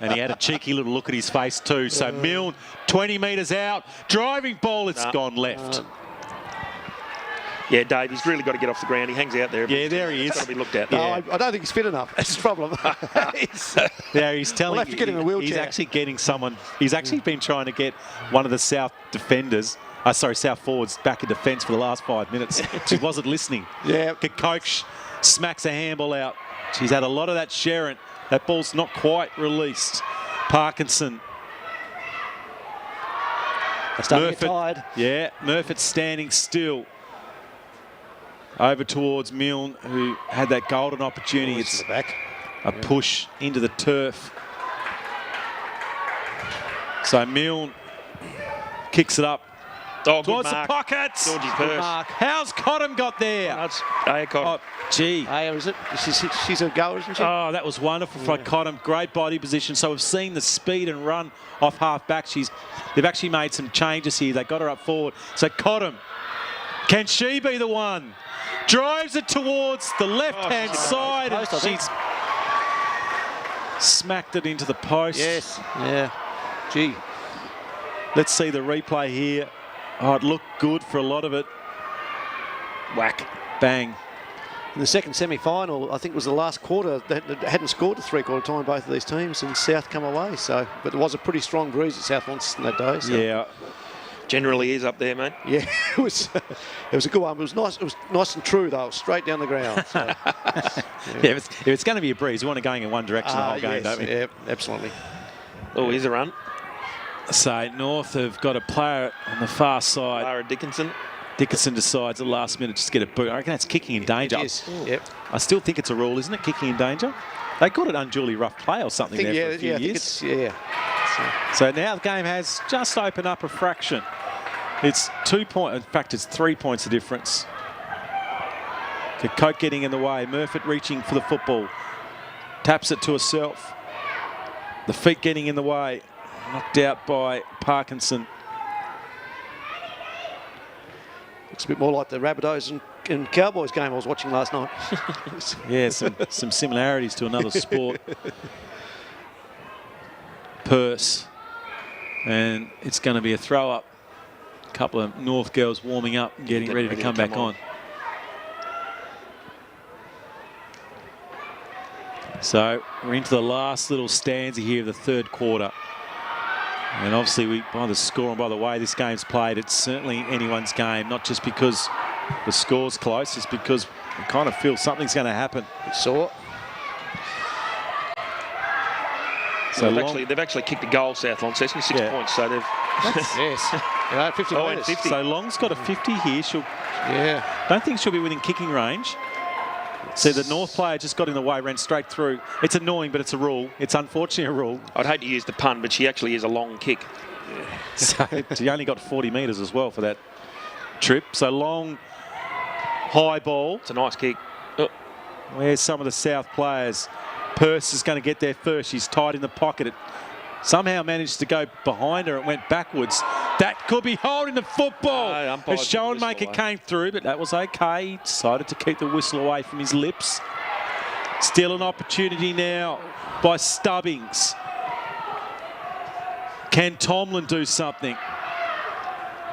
and he had a cheeky little look at his face too. So Milne, 20 metres out, driving ball, it's gone left. Yeah, Dave, he's really got to get off the ground. He hangs out there. Yeah, there he is. He's got to be looked at. No, I don't think he's fit enough. That's the problem. He's telling we'll have to get him in a wheelchair. He's actually getting someone. He's actually been trying to get one of the South defenders. South forwards back in defence for the last 5 minutes. She wasn't listening. Yeah. Coach smacks a handball out. She's had a lot of that Sharon. That ball's not quite released. Parkinson. Starting to get tired. Yeah, Murphy's standing still. Over towards Milne, who had that golden opportunity. It's a push into the turf. So Milne kicks it up towards the pockets. Georgie's purse. How's Cottam got there? That's Aya Cottam. Gee. Aya, is it? She's a goer, isn't she? Oh, that was wonderful for Cottam. Great body position. So we've seen the speed and run off half back. They've actually made some changes here. They got her up forward. So Cottam, can she be the one? Drives it towards the left-hand side, and she's smacked it into the post. Yes, yeah. Gee. Let's see the replay here. Oh, it looked good for a lot of it. Whack. Bang. In the second semi-final, I think it was the last quarter, they hadn't scored at three-quarter time, both of these teams, and South come away. So, but there was a pretty strong breeze at South Launceston that day. So. Yeah. Generally is up there, mate. Yeah, it was a good one. It was nice and true, though, straight down the ground. So, Yeah, if it's going to be a breeze, we want it going in one direction the whole game, don't we? Yeah, absolutely. Oh, here's a run. So North have got a player on the far side. Lara Dickinson. Dickinson decides at the last minute just to get a boot. I reckon that's kicking in danger. It is. Yep. I still think it's a rule, isn't it? Kicking in danger. They called it unduly rough play or something there for a few years. So now the game has just opened up a fraction. It's 2 points. In fact, it's 3 points of difference. Coke getting in the way. Murfitt reaching for the football. Taps it to herself. The feet getting in the way. Knocked out by Parkinson. Looks a bit more like the Rabbitohs and Cowboys game I was watching last night. Yeah, some similarities to another sport. Purse. And it's going to be a throw up. A couple of North girls warming up and getting ready to come back on. So we're into the last little stanza here of the third quarter. And obviously, by the score and by the way this game's played, it's certainly anyone's game, not just because the score's close, it's because we kind of feel something's going to happen. So they've actually kicked a goal, South Launceston, 6 points, so they've... yes. 50 metres. 50. So Long's got a 50 here. Don't think she'll be within kicking range. See, the North player just got in the way, ran straight through. It's annoying, but it's a rule. It's unfortunately a rule. I'd hate to use the pun, but she actually is a long kick. So she only got 40 metres as well for that trip. So Long, high ball. It's a nice kick. Oh. Where's some of the South players? Purse is going to get there first. She's tied in the pocket. It somehow managed to go behind her. It went backwards. That could be holding the football. As Schoenmaker came through, but that was okay. He decided to keep the whistle away from his lips. Still an opportunity now by Stubbings. Can Tomlin do something?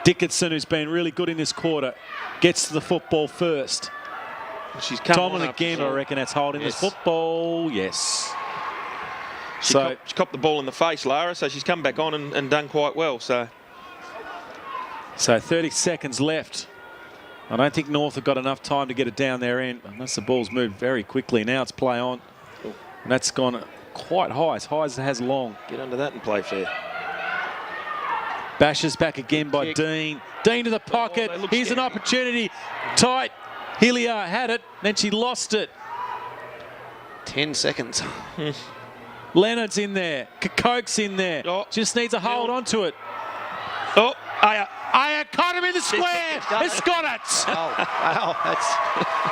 Dickinson, who's been really good in this quarter, gets to the football first. She's come Tomlin again, I reckon that's holding the football. Yes. She copped the ball in the face, Lara, so she's come back on and done quite well. So 30 seconds left. I don't think North have got enough time to get it down their end, unless the ball's moved very quickly. Now it's play on. And that's gone quite high as it has Long. Get under that and play fair. Bashes back again by Dean. Dean to the pocket. Here's an opportunity. Tight. Hilliard had it, then she lost it. 10 seconds. Leonard's in there. Koch's in there. Oh. Just needs a hold onto it. Oh, Aya caught him in the square. It's got it. Oh, wow. That's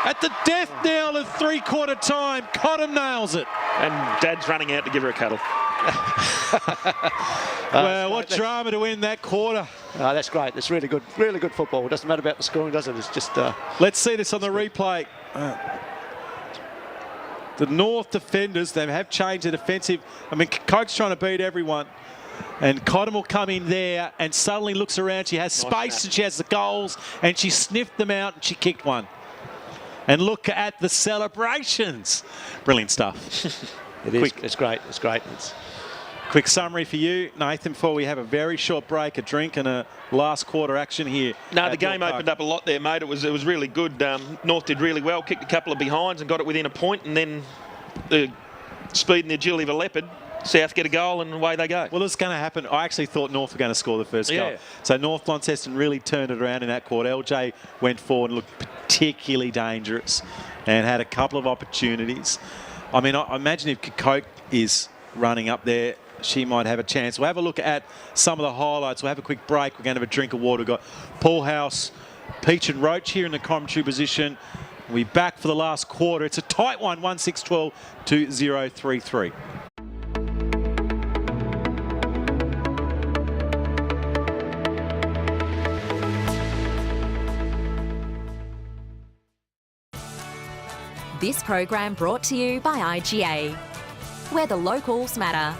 At the death knell of three-quarter time, Cottam nails it. and Dad's running out to give her a cuddle. Well, what drama to win that quarter. that's great. It's really good football. It doesn't matter about the scoring, does it? It's just... Let's see this on the replay. The North defenders, they have changed their defensive. I mean, Koch's trying to beat everyone. And Cottam will come in there and suddenly looks around. She has space and she has the goals and she sniffed them out and she kicked one. And look at the celebrations. Brilliant stuff. It is. It's great. It's great. Quick summary for you, Nathan, before we have a very short break, a drink and a last quarter action here. No, the game opened up a lot there, mate. It was really good. North did really well, kicked a couple of behinds and got it within a point, and then the speed and the agility of a leopard, South get a goal and away they go. Well, it's going to happen. I actually thought North were going to score the first goal. So North Launceston really turned it around in that quarter. LJ went forward and looked particularly dangerous and had a couple of opportunities. I mean, I imagine if Koch is running up there, she might have a chance. We'll have a look at some of the highlights. We'll have a quick break. We're going to have a drink of water. We've got Paul House, Peach and Roach here in the commentary position. We'll be back for the last quarter. It's a tight one, 16-12 to 0-3-3. This program brought to you by IGA, where the locals matter.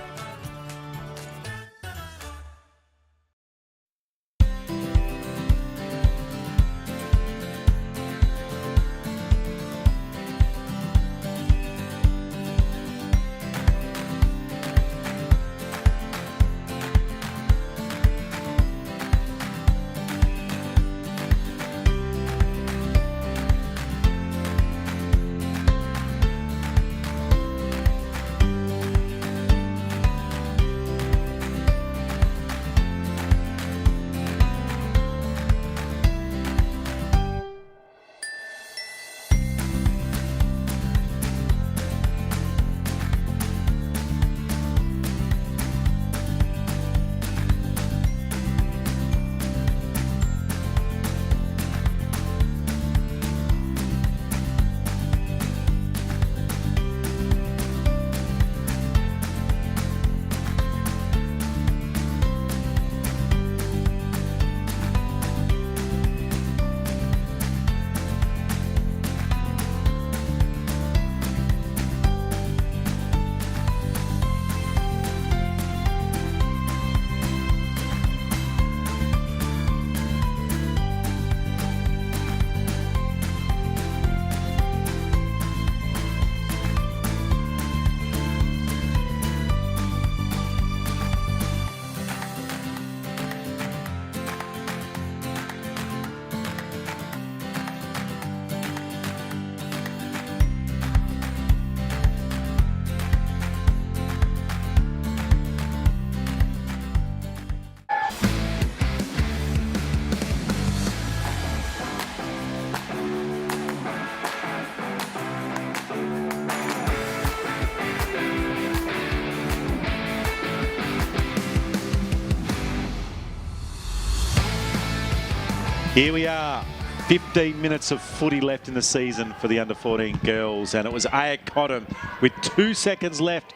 Here we are, 15 minutes of footy left in the season for the under-14 girls, and it was Aya Cotton with 2 seconds left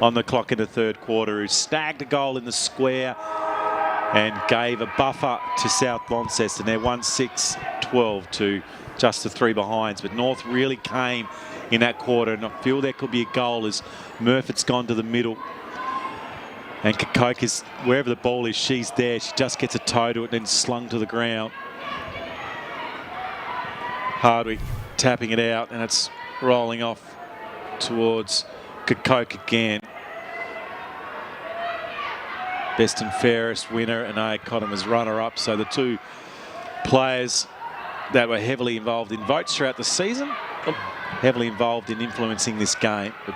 on the clock in the third quarter who snagged a goal in the square and gave a buffer to South Launceston. They're 1-6-12 to just the 3 behinds, but North really came in that quarter, and I feel there could be a goal as Murphy's gone to the middle. And Kakoke is, wherever the ball is, she's there. She just gets a toe to it and then slung to the ground. Hardwick tapping it out, and it's rolling off towards Kakoke again. Best and fairest winner, and Aya Cotton was runner-up. So the 2 players that were heavily involved in votes throughout the season, heavily involved in influencing this game. But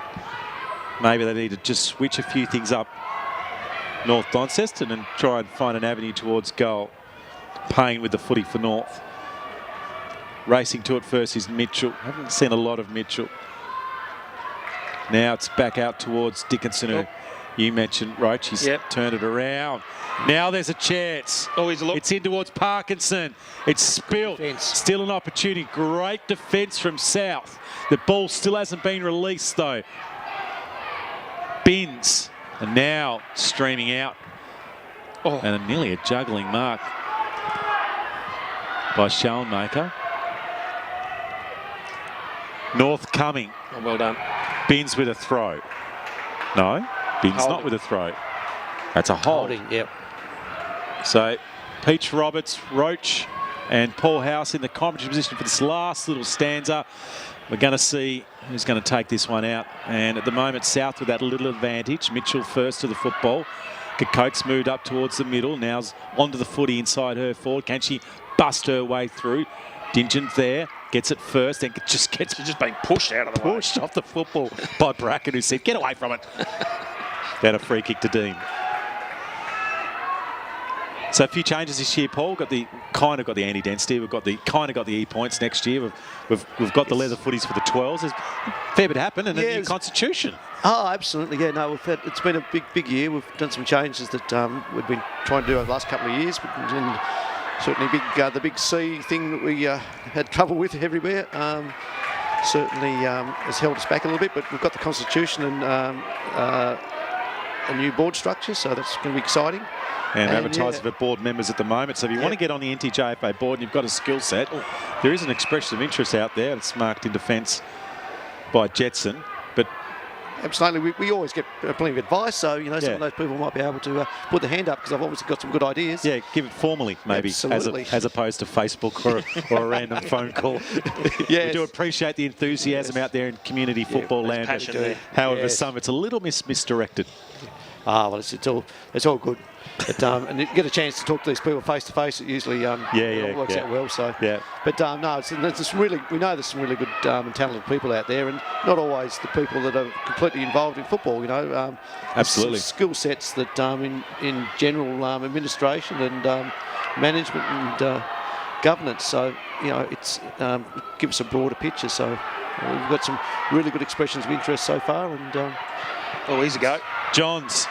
maybe they need to just switch a few things up, North Launceston, and try and find an avenue towards goal. Payne with the footy for North. Racing to it first is Mitchell. Haven't seen a lot of Mitchell. Now it's back out towards Dickinson, who you mentioned, Roach. He's turned it around. Now there's a chance. Oh, he's a look. It's in towards Parkinson. It's spilt. Still an opportunity. Great defence from South. The ball still hasn't been released, though. Binns. And now streaming out. Oh. And nearly a juggling mark by Schoenmaker. North coming. Oh, well done. Binns with a throw. No, Binns not with a throw. That's a hold. Holding, yep. So Peach Roberts, Roach and Paul House in the commentary position for this last little stanza. We're going to see who's going to take this one out. And at the moment, South with that little advantage. Mitchell first to the football. Kakoke's moved up towards the middle. Now's onto the footy inside her forward. Can she bust her way through? Dingen's there. Gets it first and just gets... She's just being pushed out of the way. Pushed off the football by Bracken, who said, get away from it. Then a free kick to Dean. So a few changes this year, Paul. Got the kind of got the anti-density. We've got the kind of got the E-points next year. We've got the leather footies for the 12s. There's a fair bit happened, and a new constitution. Oh, absolutely. Yeah, no, it's been a big year. We've done some changes that we've been trying to do over the last couple of years. And certainly the big C thing that we had trouble with everywhere certainly has held us back a little bit, but we've got the constitution and a new board structure, so that's going to be exciting. And advertising for board members at the moment. So if you want to get on the NTJFA board and you've got a skill set, there is an expression of interest out there. It's marked in defence by Jetson. But absolutely, we always get plenty of advice, so you know some of those people might be able to put their hand up because I've obviously got some good ideas. Yeah, give it formally maybe, as opposed to Facebook or a random phone call. We do appreciate the enthusiasm out there in community football land. However, some it's a little misdirected. Well, it's all good. But, and you get a chance to talk to these people face to face. It usually works out well. So, but no, we know there's some really good and talented people out there, and not always the people that are completely involved in football. You know, absolutely skill sets that in general administration and management and governance. So you know, it's gives us a broader picture. So we've got some really good expressions of interest so far, and easy go. Johns.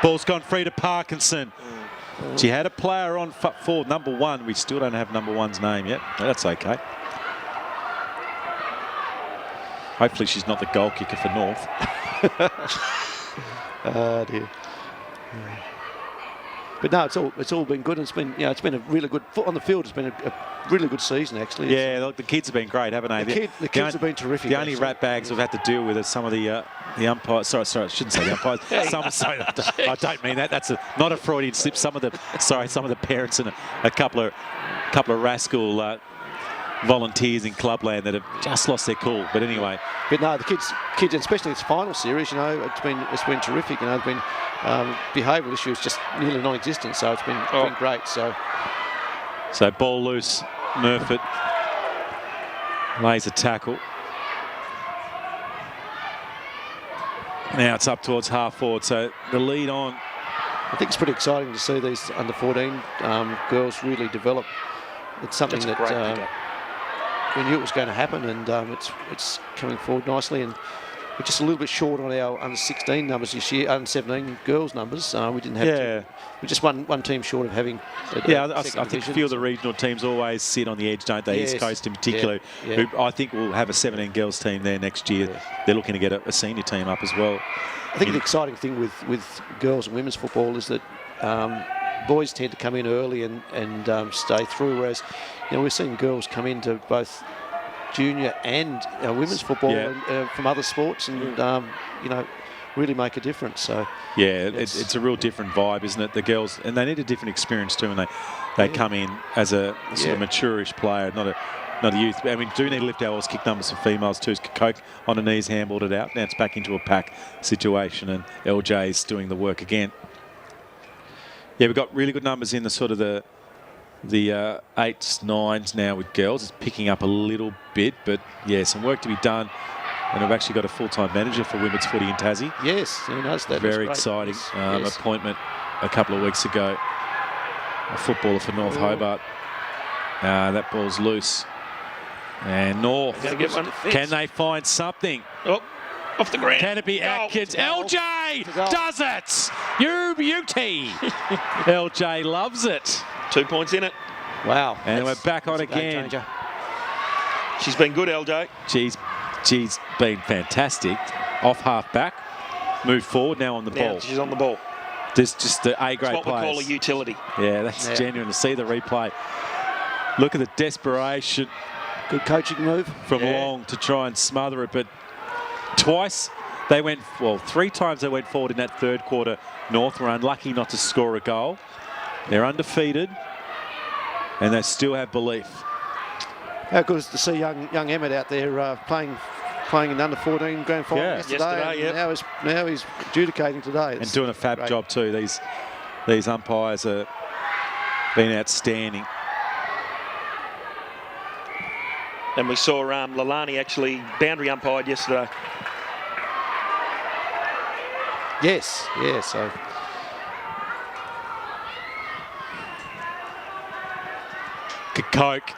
Ball's gone free to Parkinson. She had a player on forward, number 1. We still don't have number 1's name yet. That's okay. Hopefully she's not the goal kicker for North. Oh dear. But no, it's all been good. It's been it's been a really good on the field. It's been a really good season actually. Yeah, look, the kids have been great, haven't they? The kids have been terrific. The only rat bags we've had to deal with are some of the umpires. Sorry, I shouldn't say the umpires. I don't mean that. That's not a Freudian slip. Some of the parents and a couple of rascal volunteers in clubland that have just lost their cool. But anyway. But no, the kids, especially its final series, you know, it's been terrific. You know, there's been behavioural issues just nearly non-existent. So it's been great. So ball loose, Murphy lays a tackle. Now it's up towards half forward. So the lead on. I think it's pretty exciting to see these under 14 girls really develop. It's something that we knew it was going to happen, and it's coming forward nicely. And we're just a little bit short on our under 16 numbers this year, under 17 girls numbers. We didn't have. We're just one team short of having. I think a few of the regional teams always sit on the edge, don't they? Yes. East Coast in particular, who I think will have a 17 girls team there next year. Yeah. They're looking to get a senior team up as well. I think the exciting thing with girls and women's football is that boys tend to come in early and stay through, whereas we're seeing girls come into both junior and women's football and, from other sports, and really make a difference. So it's a real different vibe, isn't it? The girls, and they need a different experience too, and they come in as a sort of mature-ish player, not a youth. I mean, do need to lift our kick numbers for females too. Coke on her knees handballed it out. Now it's back into a pack situation, and LJ's doing the work again. Yeah, we've got really good numbers in the sort of the 8s, 9s now with girls. It's picking up a little bit, but yeah, some work to be done. And I've actually got a full-time manager for women's footy in Tassie. Yes, who knows that? Very exciting appointment a couple of weeks ago. A footballer for North Hobart. That ball's loose. And North, can they find something? Oh, off the ground. Can it be Atkins? LJ does it! You beauty! LJ loves it. 2 points in it. Wow. And we're back on again. She's been good, LJ. She's been fantastic. Off half back. Move forward now on the ball. She's on the ball. There's just the A-grade players. That's what we call a utility. Yeah, that's genuine to see the replay. Look at the desperation. Good coaching move. From Long to try and smother it, but twice they went, well, 3 times they went forward in that third quarter. North were unlucky not to score a goal. They're undefeated, and they still have belief. How good is to see young Emmett out there playing in the under 14 grand final yesterday. Now he's adjudicating today. And doing a fab job too. These umpires are been outstanding. And we saw Lalani actually boundary umpired yesterday. Yes, so. Coke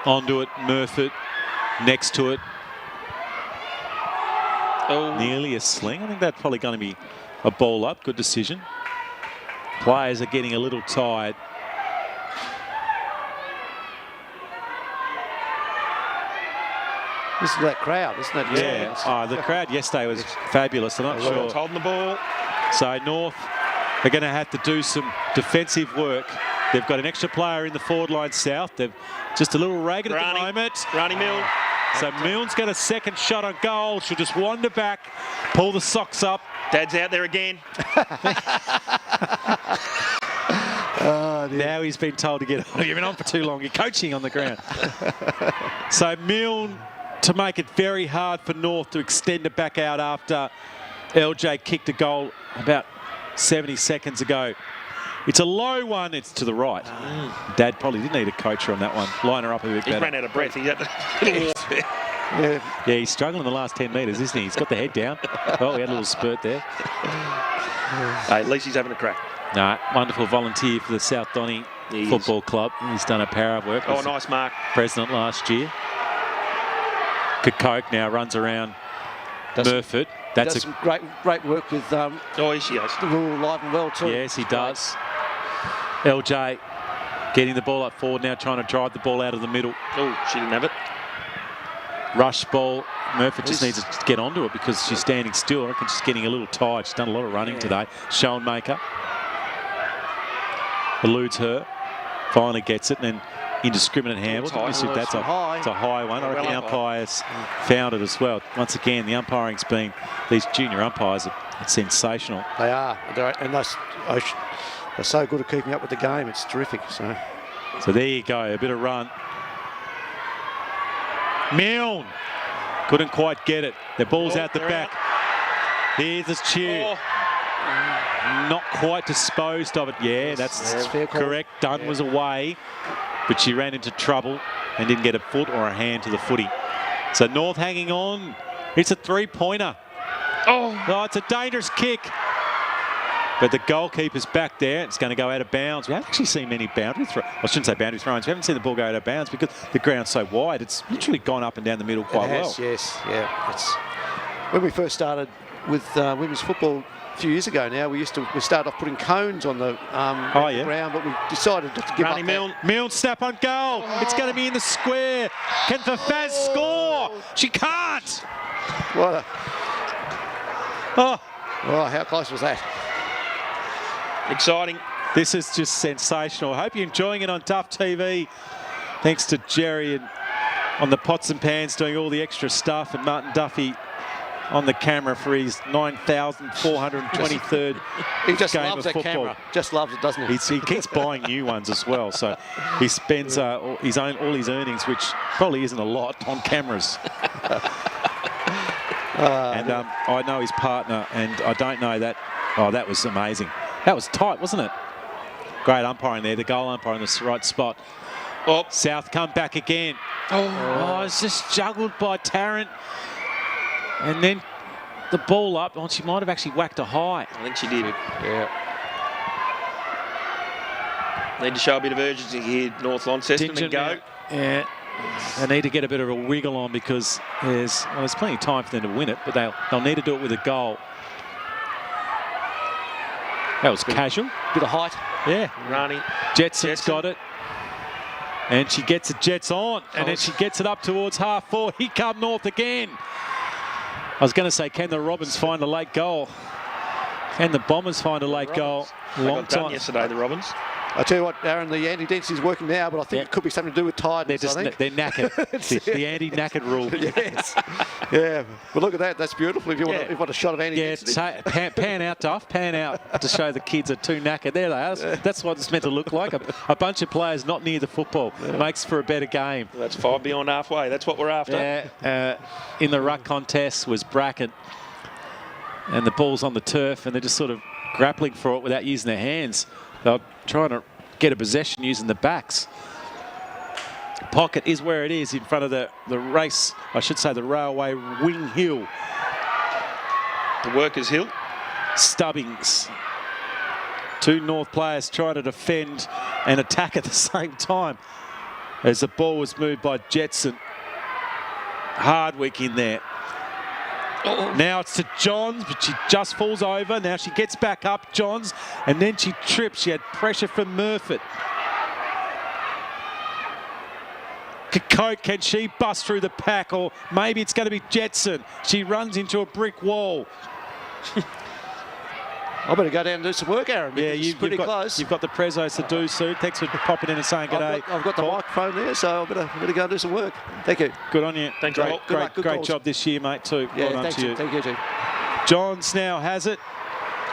onto it, Murphy next to it. Oh. Nearly a sling. I think that's probably going to be a ball up. Good decision. Players are getting a little tired. This is that crowd, isn't it? Yeah. The crowd yesterday was fabulous. I'm not sure. Holding the ball. So North are going to have to do some defensive work. They've got an extra player in the forward line south. They're just a little ragged at the moment. Rani Milne. So Milne's got a second shot on goal. She'll just wander back, pull the socks up. Dad's out there again. Now he's been told to get on. You've been on for too long. You're coaching on the ground. So Milne to make it very hard for North to extend it back out after LJ kicked a goal about 70 seconds ago. It's a low one. It's to the right. Dad probably did need a coacher on that one. Line her up a bit better. He ran out of breath. He had to... Yeah, he's struggling the last 10 metres, isn't he? He's got the head down. Oh, he had a little spurt there. Hey, at least he's having a crack. No, wonderful volunteer for the South Donny Football Club. He's done a power of work. Oh, nice mark. President last year. Coke now runs around Murphy. That's some great work with she has. the rule alive and well too. Yes, he does. LJ getting the ball up forward now, trying to drive the ball out of the middle. Oh, she didn't have it. Rush ball. Murphy just needs to get onto it because she's standing still. I reckon she's getting a little tired. She's done a lot of running today. Schoenmaker eludes her. Finally gets it, and then indiscriminate handle. That's a high one. I reckon the umpires found it as well. Once again, the umpiring's been, these junior umpires are sensational. They are. And they're so good at keeping up with the game. It's terrific. So there you go. A bit of run. Milne couldn't quite get it. The ball's out the back. Here's the cheer. Not quite disposed of it. Yeah, that's correct. Dunn was away, but she ran into trouble and didn't get a foot or a hand to the footy. So North hanging on. It's a three-pointer. Oh, it's a dangerous kick. But the goalkeeper's back there. It's going to go out of bounds. We haven't actually seen many boundary throws. I shouldn't say boundary throws. We haven't seen the ball go out of bounds because the ground's so wide. It's literally gone up and down the middle quite well. Yes, yeah. when we first started with women's football a few years ago now, we started off putting cones on the ground, but we decided just to give Ronnie up. Milne. Milne snap on goal. It's going to be in the square. Can Fafaz score? She can't. What a, Oh, oh, how close was that? Exciting. this is just sensational. I hope you're enjoying it on Duff TV. Thanks to Jerry and on the pots and pans doing all the extra stuff, and Martin Duffy on the camera for his 9,423rd He just game loves of that football. camera. Just loves it, doesn't he? He keeps buying new ones as well, so he spends all his earnings, which probably isn't a lot, on cameras. And I know his partner, and I don't know that. Oh, that was amazing. That was tight, wasn't it? Great umpiring there. The goal umpire in the right spot. Oh, South come back again. Oh, it's just juggled by Tarrant. And then the ball up. Oh, she might have actually whacked a high. I think she did. Yeah. Need to show a bit of urgency here, North Launceston, and go. Yeah. They need to get a bit of a wiggle on, because there's plenty of time for them to win it, but they'll need to do it with a goal. That was casual. Bit of height. Yeah. Rani. Jetson's got it. And she gets it, Jets on. And then she gets it up towards half forward. Here come North again. I was going to say, can the Robins find a late goal? Can the Bombers find a late goal? They got done yesterday, the Robins. I tell you what, Aaron, the anti-density is working now, but I think it could be something to do with tiredness. They're knackered. the anti-knackered rule. Yes. Yeah. But look at that. That's beautiful. If you want a shot of anti-density. Yeah, pan out, Duff. Pan out to show the kids are too knackered. There they are. That's what it's meant to look like. A bunch of players not near the football. Makes for a better game. That's 5 beyond halfway. That's what we're after. Yeah. In the ruck contest was Brackett. And the ball's on the turf, and they're just sort of grappling for it without using their hands. They're trying to get a possession using the backs. Pocket is where it is, in front of the race, I should say the railway wing hill. The Workers' Hill. Stubbings. Two North players trying to defend and attack at the same time as the ball was moved by Jetson. Hardwick in there. Now it's to Johns, but she just falls over. Now she gets back up, Johns, and then she trips. She had pressure from Murfitt. Kokote, can she bust through the pack, or maybe it's going to be Jetson? She runs into a brick wall. I better go down and do some work, Aaron. Yeah, you're pretty close. You've got the prezos to do soon. Thanks for popping in and saying good day. I've got the microphone there, so I better go and do some work. Thank you. Good on you. Thanks, Rob. Great job this year, mate, too. Yeah, well done thanks, to you. thank you, too. Johns now has it.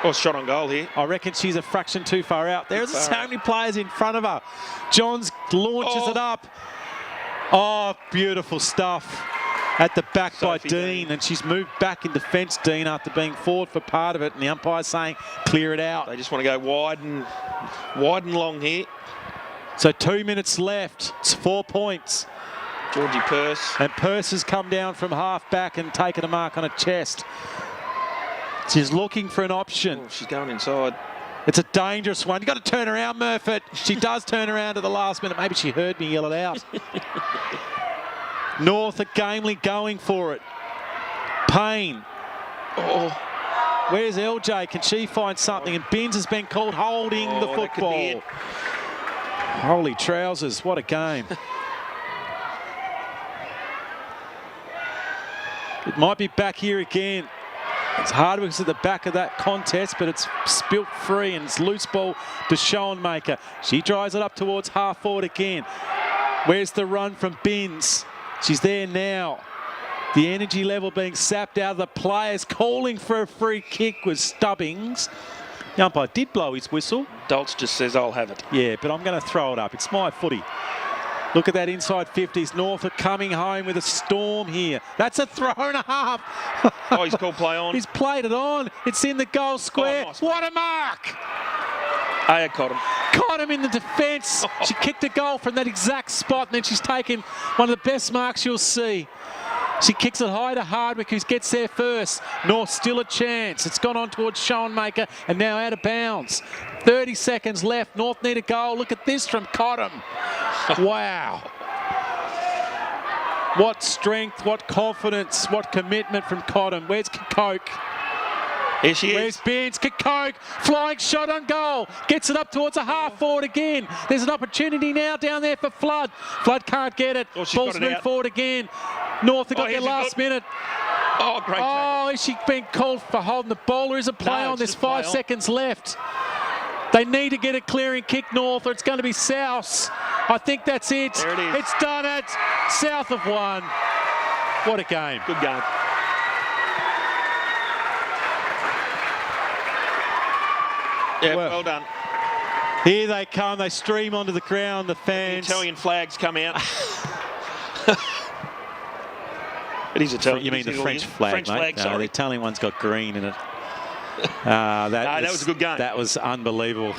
Oh, shot on goal here. I reckon she's a fraction too far out. There's so many players in front of her. Johns launches it up. Oh, beautiful stuff. At the back by Dean, and she's moved back in defence, Dean, after being forward for part of it, and the umpire's saying, clear it out. They just want to go wide and long here. So 2 minutes left. It's 4 points. Georgie Purse. And Purse has come down from half back and taken a mark on her chest. She's looking for an option. Oh, she's going inside. It's a dangerous one. You've got to turn around, Murfitt. She does turn around at the last minute. Maybe she heard me yell it out. North at Gamely going for it. Payne. Oh. Where's LJ? Can she find something? And Binns has been called holding the football. Holy trousers, what a game. It might be back here again. It's Hardwick's at the back of that contest, but it's spilt free, and it's loose ball to Schoenmaker. She drives it up towards half forward again. Where's the run from Binns? She's there now. The energy level being sapped out of the players. Calling for a free kick was Stubbings. The umpire did blow his whistle. Dolce just says, I'll have it. Yeah, but I'm going to throw it up. It's my footy. Look at that inside 50s. North are coming home with a storm here. That's a throw and a half. Oh, he's called play on. He's played it on. It's in the goal square. Nice. What a mark! Aya caught him. Caught him in the defence. She kicked a goal from that exact spot, and then she's taken one of the best marks you'll see. She kicks it high to Hardwick, who gets there first. North still a chance. It's gone on towards Schoenmaker and now out of bounds. 30 seconds left. North need a goal. Look at this from Cottam. Wow. What strength, what confidence, what commitment from Cotton. Where's Kokoke? Here she Where's is. Bairns? Kokoke, flying shot on goal. Gets it up towards a half forward again. There's an opportunity now down there for Flood. Flood can't get it. Oh, she's Ball's got it moved out. forward again. North have got their here's a last good- minute. Oh, great tackle. Oh, is she being called for holding the ball, or is it play No, on? it's There's just play 5 on. seconds left. They need to get a clearing kick, North, or it's going to be South. I think that's it. There it is. It's done it. South have won. What a game. Good game. Yeah, well done. Here they come. They stream onto the ground, the The fans. Italian flags come out. It is Italian. You mean the French flag, French mate? flag, No, sorry. the Italian one's got green in it. that was a good game. That was unbelievable.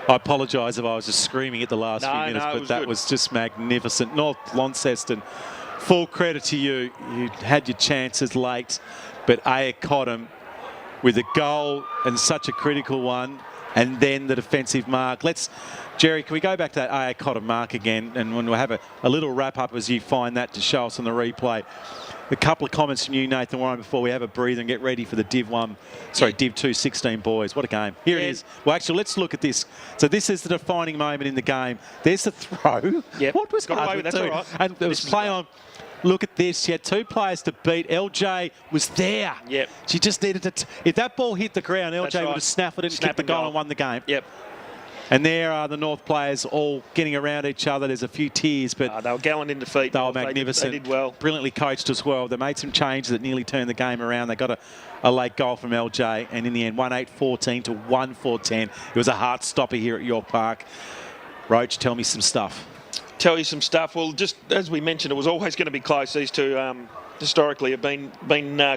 I apologise if I was just screaming at the last No, few minutes, no, it but was that good. was just magnificent. North Launceston, full credit to you. You had your chances late, but Aya Cottam with a goal and such a critical one, and then the defensive mark. Jerry, can we go back to that Aya Cottam mark again, and we'll have a little wrap-up as you find that to show us on the replay. A couple of comments from you, Nathan Warren, before we have a breather and get ready for the Div 2 16 boys. What a game. Here it is. Well, actually, let's look at this. So this is the defining moment in the game. There's the throw. Yep. What was Got away Hardwick with that, doing? that's all right. And there was This is play great. on. Look at this. She had 2 players to beat. LJ was there. Yep. She just needed to... If that ball hit the ground, LJ That's would right. have snapped it and Snap kicked the and goal goal. and won the game. Yep. And there are the North players all getting around each other. There's a few tears, but... They were gallant in defeat. They were magnificent. They did well. Brilliantly coached as well. They made some changes that nearly turned the game around. They got a late goal from LJ, and in the end, 1-8-14 to 1-4-10. It was a heart stopper here at York Park. Roach, tell me some stuff. Tell you some stuff. Well, just as we mentioned, it was always going to be close. These two historically have been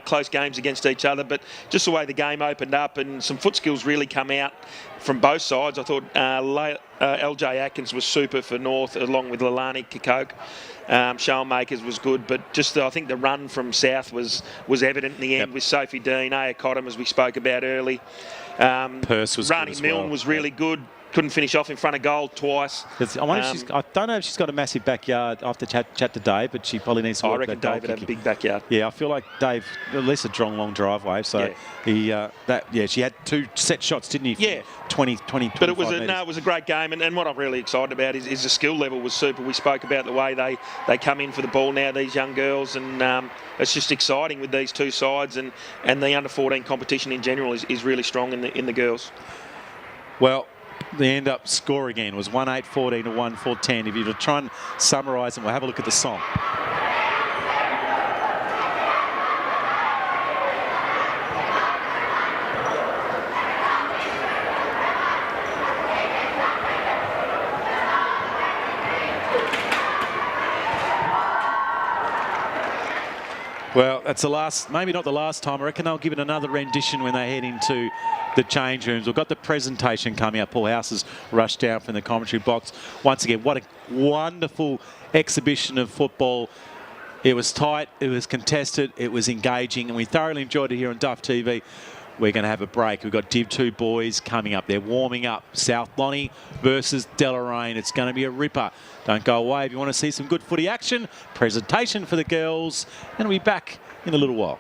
close games against each other, but just the way the game opened up and some foot skills really come out from both sides. I thought LJ Atkins was super for North, along with Lalani Kokoke. Showmakers was good, but just I think the run from South was evident in the end with Sophie Dean, Aya Cottam, as we spoke about early. Purse was Rani good as Milne well. was really good. Couldn't finish off in front of goal twice. I wonder if I don't know if she's got a massive backyard. I have to chat to Dave, but she probably needs to I work reckon that goal David had a kicking. big backyard. Yeah, I feel like Dave, at least a long driveway. So she had 2 set shots, didn't he? Yeah. 20, But it was metres. it was a great game, and what I'm really excited about is the skill level was super. We spoke about the way they come in for the ball now, these young girls, and it's just exciting with these two sides, and the under-14 competition in general is really strong in the girls. Well, the end up score again was 1-8-14 to 1-4-10. If you were to try and summarise them, we'll have a look at the song. Well, that's the last, maybe not the last time. I reckon they'll give it another rendition when they head into the change rooms. We've got the presentation coming up. Paul House has rushed down from the commentary box. Once again, what a wonderful exhibition of football. It was tight, it was contested, it was engaging, and we thoroughly enjoyed it here on Duff TV. We're going to have a break. We've got Div 2 boys coming up. They're warming up. South Lonnie versus Deloraine. It's going to be a ripper. Don't go away if you want to see some good footy action. Presentation for the girls. And we'll be back in a little while.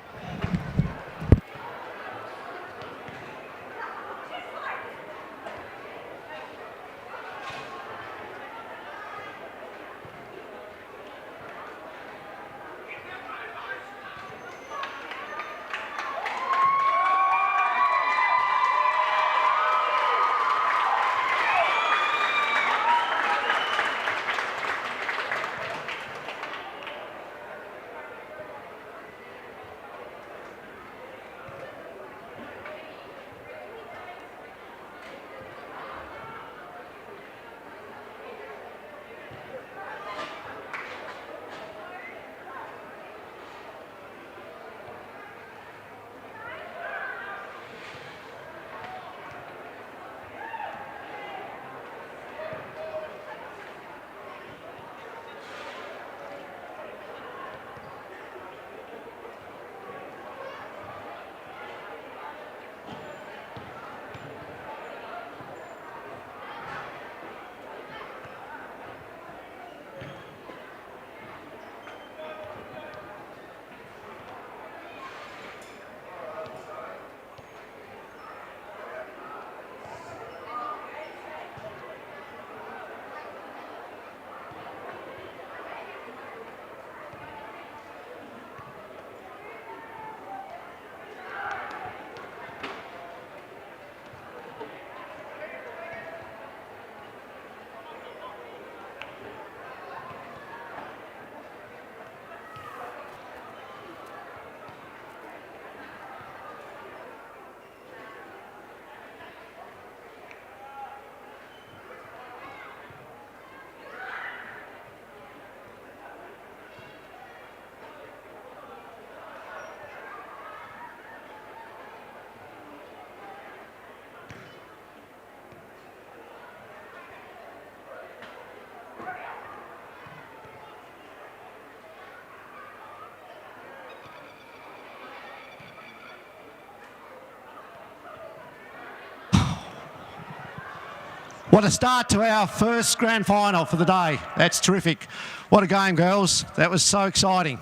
What a start to our first grand final for the day. That's terrific. What a game, girls. That was so exciting.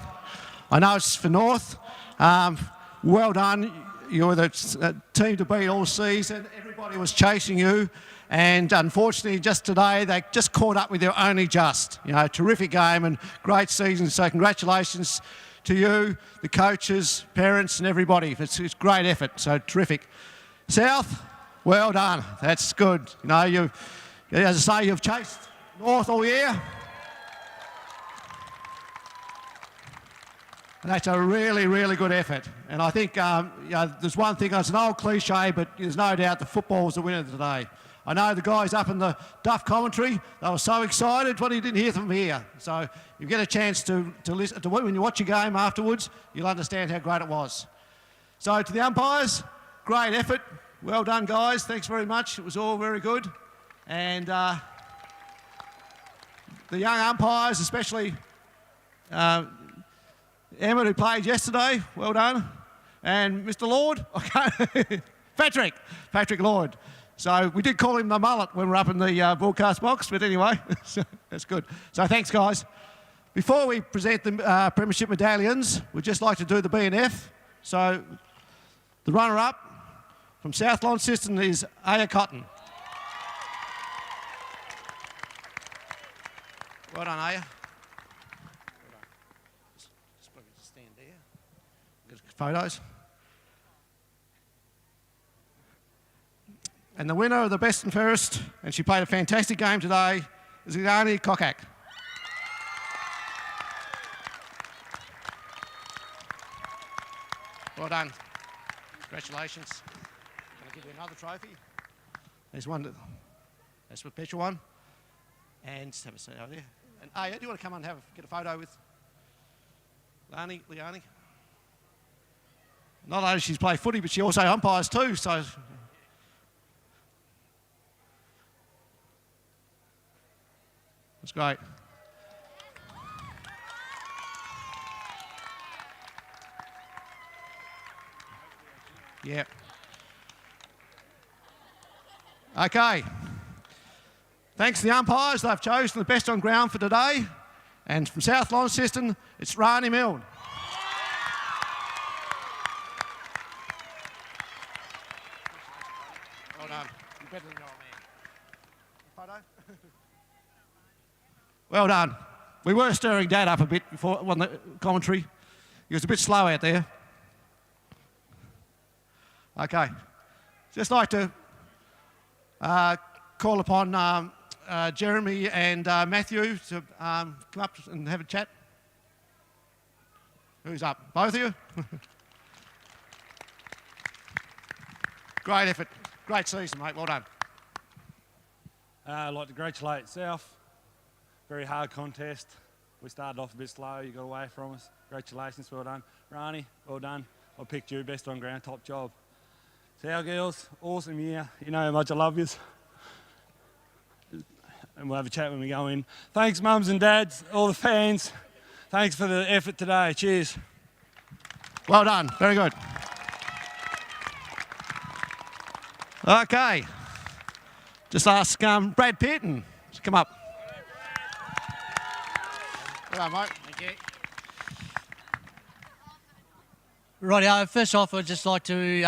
I know it's for North. Well done. You were the team to beat all season. Everybody was chasing you. And unfortunately, just today, they just caught up with you only just. You know, terrific game and great season. So congratulations to you, the coaches, parents and everybody. It's great effort, so terrific. South, well done. That's good. You know, as I say, you've chased North all year. And that's a really, really good effort. And I think there's one thing, it's an old cliche, but there's no doubt the football was the winner today. I know the guys up in the Duff commentary, they were so excited when you didn't hear them here. So you get a chance to listen to when you watch your game afterwards, you'll understand how great it was. So to the umpires, great effort. Well done, guys. Thanks very much. It was all very good. And the young umpires, especially Emma, who played yesterday, well done. And Mr. Lord, Patrick Lord. So we did call him the mullet when we were up in the broadcast box, but anyway, that's good. So thanks, guys. Before we present the premiership medallions, we'd just like to do the B&F. So the runner-up from South Launceston is Aya Cotton. Well done, Aya. Just stand there. Get photos. And the winner of the best and fairest, and she played a fantastic game today, is Ilani Kokak. Well done. Congratulations. Can I give you another trophy? There's one, that's the perpetual one. And just have a seat over there. And Aya, do you want to come and get a photo with Leonie? Not only she's played footy, but she also umpires too, so. That's great. Yeah. Okay. Thanks to the umpires, they've chosen the best on ground for today. And from South Launceston, it's Rani Milne. Well done. You're better than your old man. Photo? Well done. We were stirring Dad up a bit before on the commentary. He was a bit slow out there. Okay. Just like to call upon Jeremy and Matthew to come up and have a chat. Who's up? Both of you? Great effort. Great season, mate. Well done. I'd like to congratulate South. Very hard contest. We started off a bit slow. You got away from us. Congratulations. Well done. Rani, well done. I picked you best on ground. Top job. South girls, awesome year. You know how much I love you. And we'll have a chat when we go in. Thanks, mums and dads, all the fans. Thanks for the effort today. Cheers. Well done. Very good. Okay. Just ask Brad Pearton to come up. Well done, mate. Thank you. Rightio, first off, I'd just like to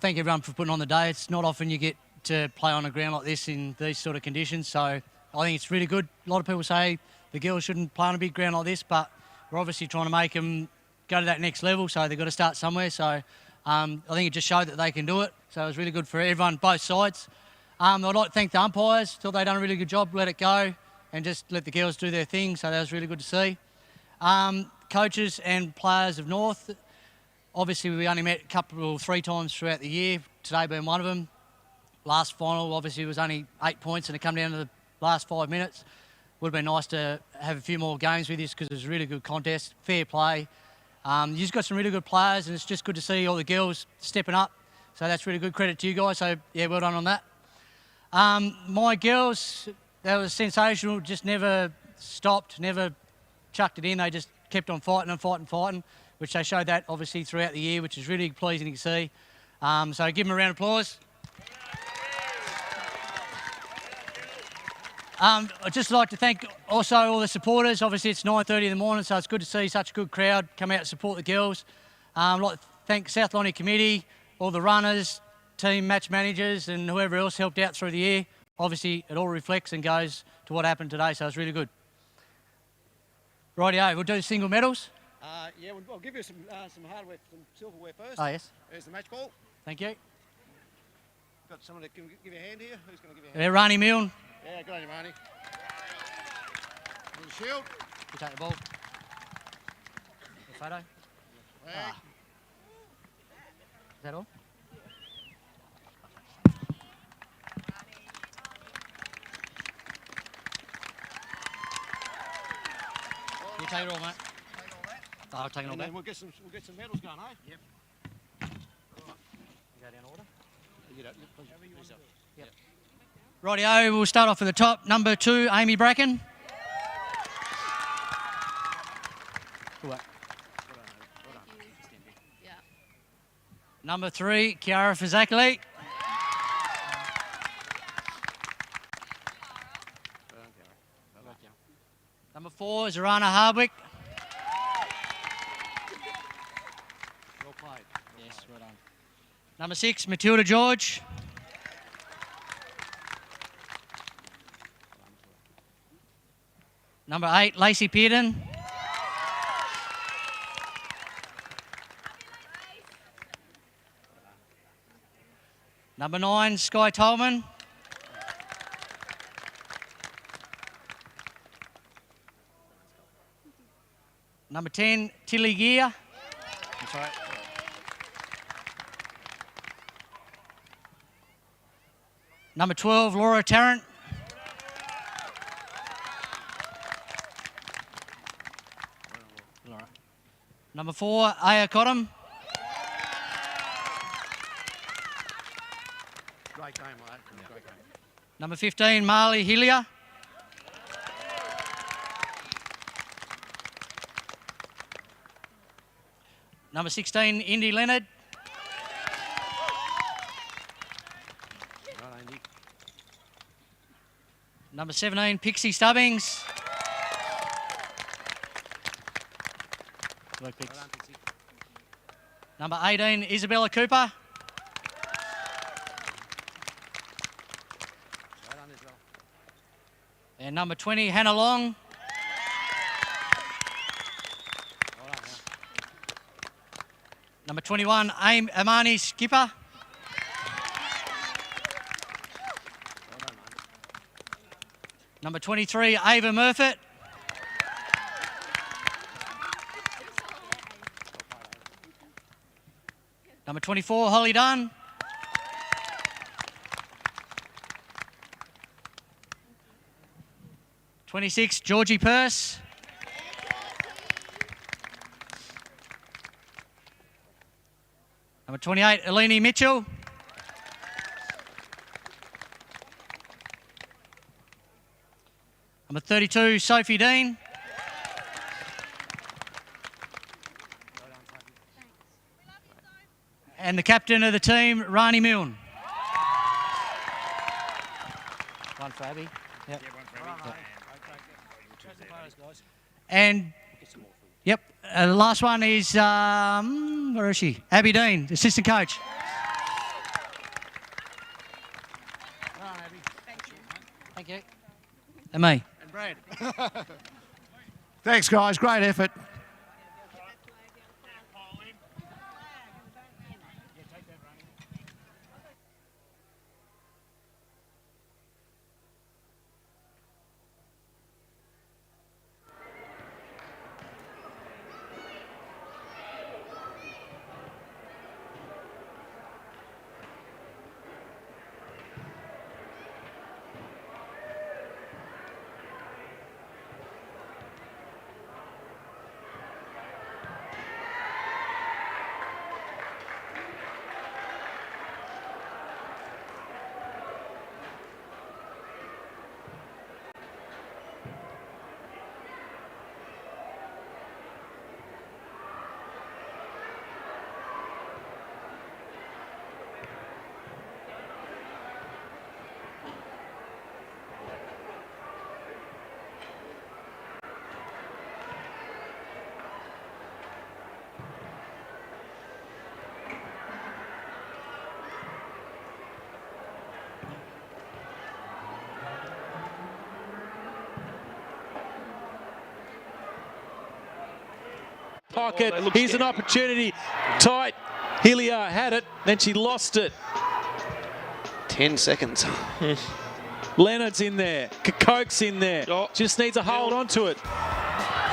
thank everyone for putting on the day. It's not often you get to play on a ground like this in these sort of conditions, so I think it's really good. A lot of people say the girls shouldn't play on a big ground like this, but we're obviously trying to make them go to that next level, so they've got to start somewhere. So I think it just showed that they can do it, so it was really good for everyone, both sides. I'd like to thank the umpires. Thought they'd done a really good job, let it go, and just let the girls do their thing, so that was really good to see. Coaches and players of North, obviously we only met three times throughout the year, today being one of them. Last final obviously was only 8 points and it come down to the last 5 minutes. Would have been nice to have a few more games with you because it was a really good contest, fair play. You've got some really good players and it's just good to see all the girls stepping up. So that's really good credit to you guys, so yeah, well done on that. My girls, that was sensational, just never stopped, never chucked it in. They just kept on fighting and fighting and fighting, which they showed that obviously throughout the year, which is really pleasing to see. So give them a round of applause. I'd just like to thank also all the supporters. Obviously, it's 9:30 in the morning, so it's good to see such a good crowd come out and support the girls. I'd like to thank South Lonnie Committee, all the runners, team match managers, and whoever else helped out through the year. Obviously, it all reflects and goes to what happened today, so it's really good. Rightio, we'll do single medals. Yeah, I'll give you some hardware, some silverware first. Oh, yes. There's the match ball. Thank you. Got someone that can give you a hand here. Who's going to give you a hand? Rani Milne. Yeah, good on you, Marnie. Here's the shield. You take the ball. The photo. Flag. Is that all? You take it all, mate. Take all that. Oh, I'll take it all And back. then we'll get some medals going, eh? Yep. Go down order. You don't. Yep. Rightio, we'll start off at the top. Number 2, Amy Bracken. Good work. Number 3, Kiara Fazakali. Number 4, Zorana Hardwick. Well played. Yes, well done. Number 6, Matilda George. Number 8, Lacey Pearden. Number 9, Sky Tolman. Number 10, Tilly Gear. That's right. Number 12, Laura Tarrant. Laura. Number 4, Aya Cottam. Great game, mate. Great game. Number 15, Marley Hillier. Number 16, Indy Leonard. Right, Andy. Number 17, Pixie Stubbings. Work, Pix. Well done, Pixie. Number 18, Isabella Cooper. Well done, Isabel. And number 20, Hannah Long. Well done, Hannah. Number 21, Amani Skipper. Well done, mate. Number 23, Ava Murfitt. Number 24, Holly Dunn. (26) Georgie Purse. Number 28, Eleni Mitchell. Number 32, Sophie Dean. And the captain of the team, Rani Milne. One for Abby. Yep. And yep, the last one is where is she? Abby Dean, assistant coach. Thank you. And me. And Brad. Thanks, guys. Great effort. pocket. they look Here's an scared. opportunity. Tight. Hilliard had it, then she lost it. 10 seconds. Leonard's in there. Kokoke's in there. Oh. Just needs a hold onto it.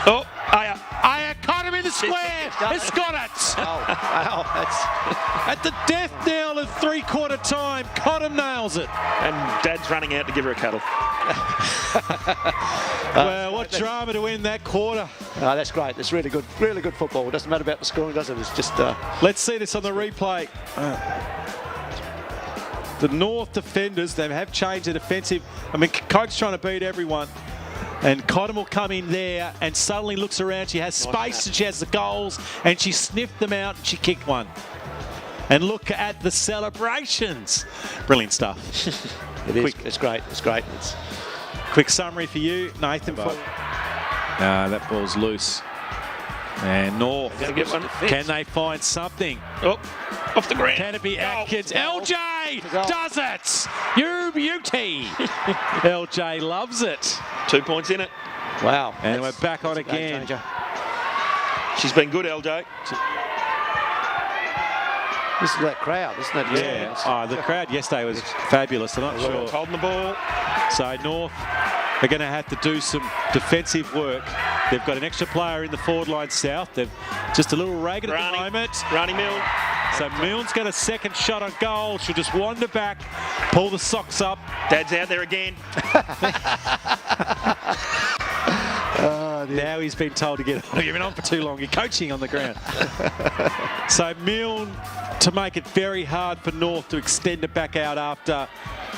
Oh, Aya. Aya caught him in the square. It's got it. Oh, wow, that's... At the death knell of three-quarter time, Cottam nails it. And Dad's running out to give her a cuddle. Well, what drama to win that quarter. No, that's great. It's really good football. It doesn't matter about the scoring, does it? It's just... Let's see this on the replay. The North defenders, they have changed their defensive. I mean, Kokoke's trying to beat everyone. And Cottam will come in there and suddenly looks around. She has space and she has the goals and she sniffed them out and she kicked one. And look at the celebrations. Brilliant stuff. It is. It's great. It's great. Quick summary for you, Nathan. That ball's loose. And North, Gonna get one. can they find something? Oh, off the ground. Can it be Atkins? LJ Goal. does it! You beauty! LJ loves it. 2 points in it. Wow. And we're back on That's a game again. changer. She's been good, LJ. This is that crowd, isn't it? Yeah. Oh, the crowd yesterday was fabulous. I'm not sure. Holding the ball. So North are going to have to do some defensive work. They've got an extra player in the forward line south. They're just a little ragged at the moment. Rani Milne. So Milne's got a second shot on goal. She'll just wander back, pull the socks up. Dad's out there again. Now he's been told to get on. You've been on for too long. You're coaching on the ground. So Milne to make it very hard for North to extend it back out after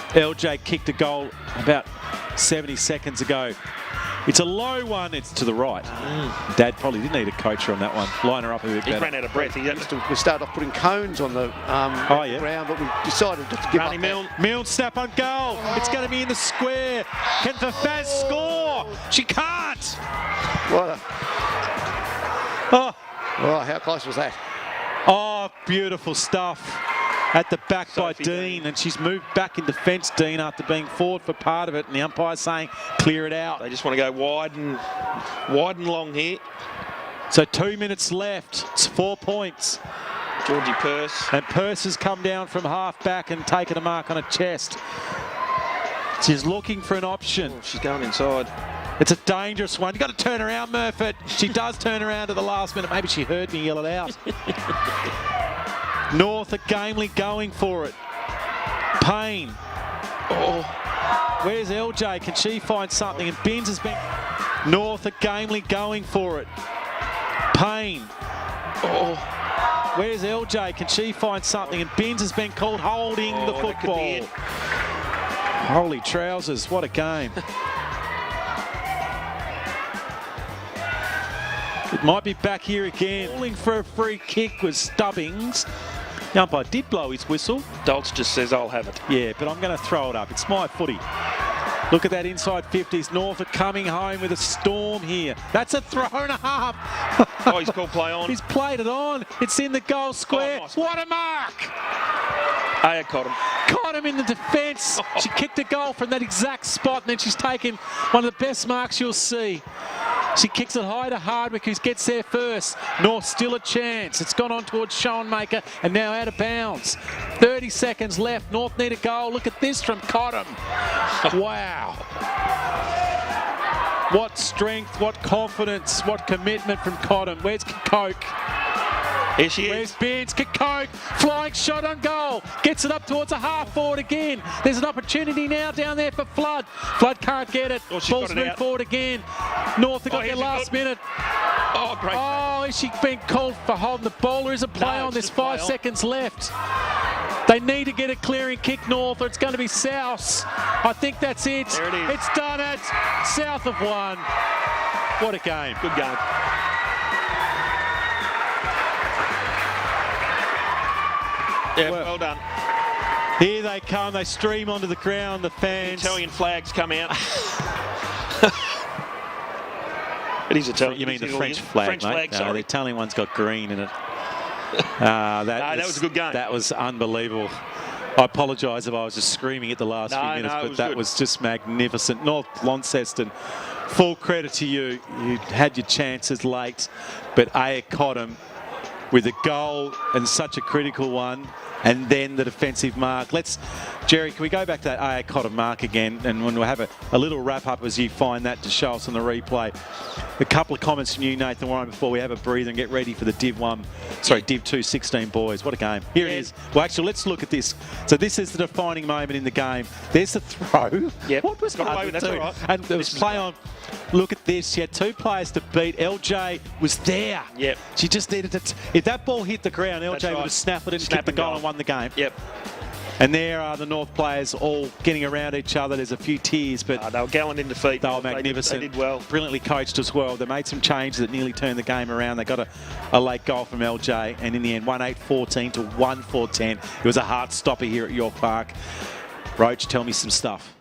LJ kicked a goal about 70 seconds ago. It's a low one. It's to the right. Dad probably didn't need a coacher on that one. Line her up a bit He better. ran out of breath. We started off putting cones on the ground, but we decided just to give Rani up Milne. Milne snap on goal. It's going to be in the square. Can Fafaz score? She can't. What Oh, how close was that? oh, beautiful stuff. At the back Sophie by Dean, and she's moved back in defence, Dean, after being forward for part of it, and the umpire's saying, clear it out. They just want to go wide and long here. So 2 minutes left. It's 4 points. Georgie Purse. And Purse has come down from half back and taken a mark on her chest. She's looking for an option. Oh, she's going inside. It's a dangerous one. You've got to turn around, Murphy. She does turn around at the last minute. Maybe she heard me yell it out. North are gamely going for it. Payne. Oh, where's LJ? Can she find something? And Binns has been... North are gamely going for it. Payne. Oh, where's LJ? Can she find something? And Binns has been called holding the that could be football. it. Holy trousers, what a game. It might be back here again. Calling for a free kick was Stubbings. The umpire did blow his whistle. Dolce just says, I'll have it. Yeah, but I'm going to throw it up. It's my footy. Look at that inside 50s. North are coming home with a storm here. That's a throw and a half. Oh, he's called play on. He's played it on. It's in the goal square. Oh, nice. What a mark! Aya caught him. Caught him in the defence. She kicked a goal from that exact spot, and then she's taken one of the best marks you'll see. She kicks it high to Hardwick, who gets there first. North still a chance. It's gone on towards Schoenmaker and now out of bounds. 30 seconds left. North need a goal. Look at this from Cottam. Wow. What strength, what confidence, what commitment from Cottam. Where's Kokoke? Here she Where's is. Binns? Kokoke, flying shot on goal. Gets it up towards a half forward again. There's an opportunity now down there for Flood. Flood can't get it. Oh, she's Ball's got it moved out. forward again. North have got their here's a last good- minute. Oh, great. Oh, is she being called for holding the ball? There is a play No, on. it's There's just play 5 on. seconds left. They need to get a clearing kick, North, or it's going to be South. I think that's it. There it is. It's done it. South have won. What a game. Good game. Yeah, well done. Here they come. They stream onto the ground, the fans. Italian flags come out. It is Italian. You mean the It's French Italian. flag, French mate? flag, No, sorry. the Italian one's got green in it. that was a good game. That was unbelievable. I apologise if I was just screaming at the last few minutes, it but was that good. was just magnificent. North Launceston full credit to you. You had your chances late, but Aya Cottam with a goal and such a critical one, and then the defensive mark. Jerry, can we go back to that Aya Cottam mark again, and we'll have a little wrap up as you find that to show us on the replay. A couple of comments from you, Nathan Warren, before we have a breather and get ready for the Div 2 16 boys. What a game. Here it is. Well, actually, let's look at this. So this is the defining moment in the game. There's the throw. Yep. What was that? That's all right. And there was play on. Look at this. She had 2 players to beat. LJ was there. Yep. She just needed to. If that ball hit the ground, LJ right. would have snapped it and kicked the goal and won the game. Yep. And there are the North players all getting around each other. There's a few tears, but they were gallant in defeat. They were magnificent. They did well. Brilliantly coached as well. They made some changes that nearly turned the game around. They got a late goal from LJ, and in the end, 1-8-14 to 1-4-10. It was a heart stopper here at York Park. Roach, tell me some stuff.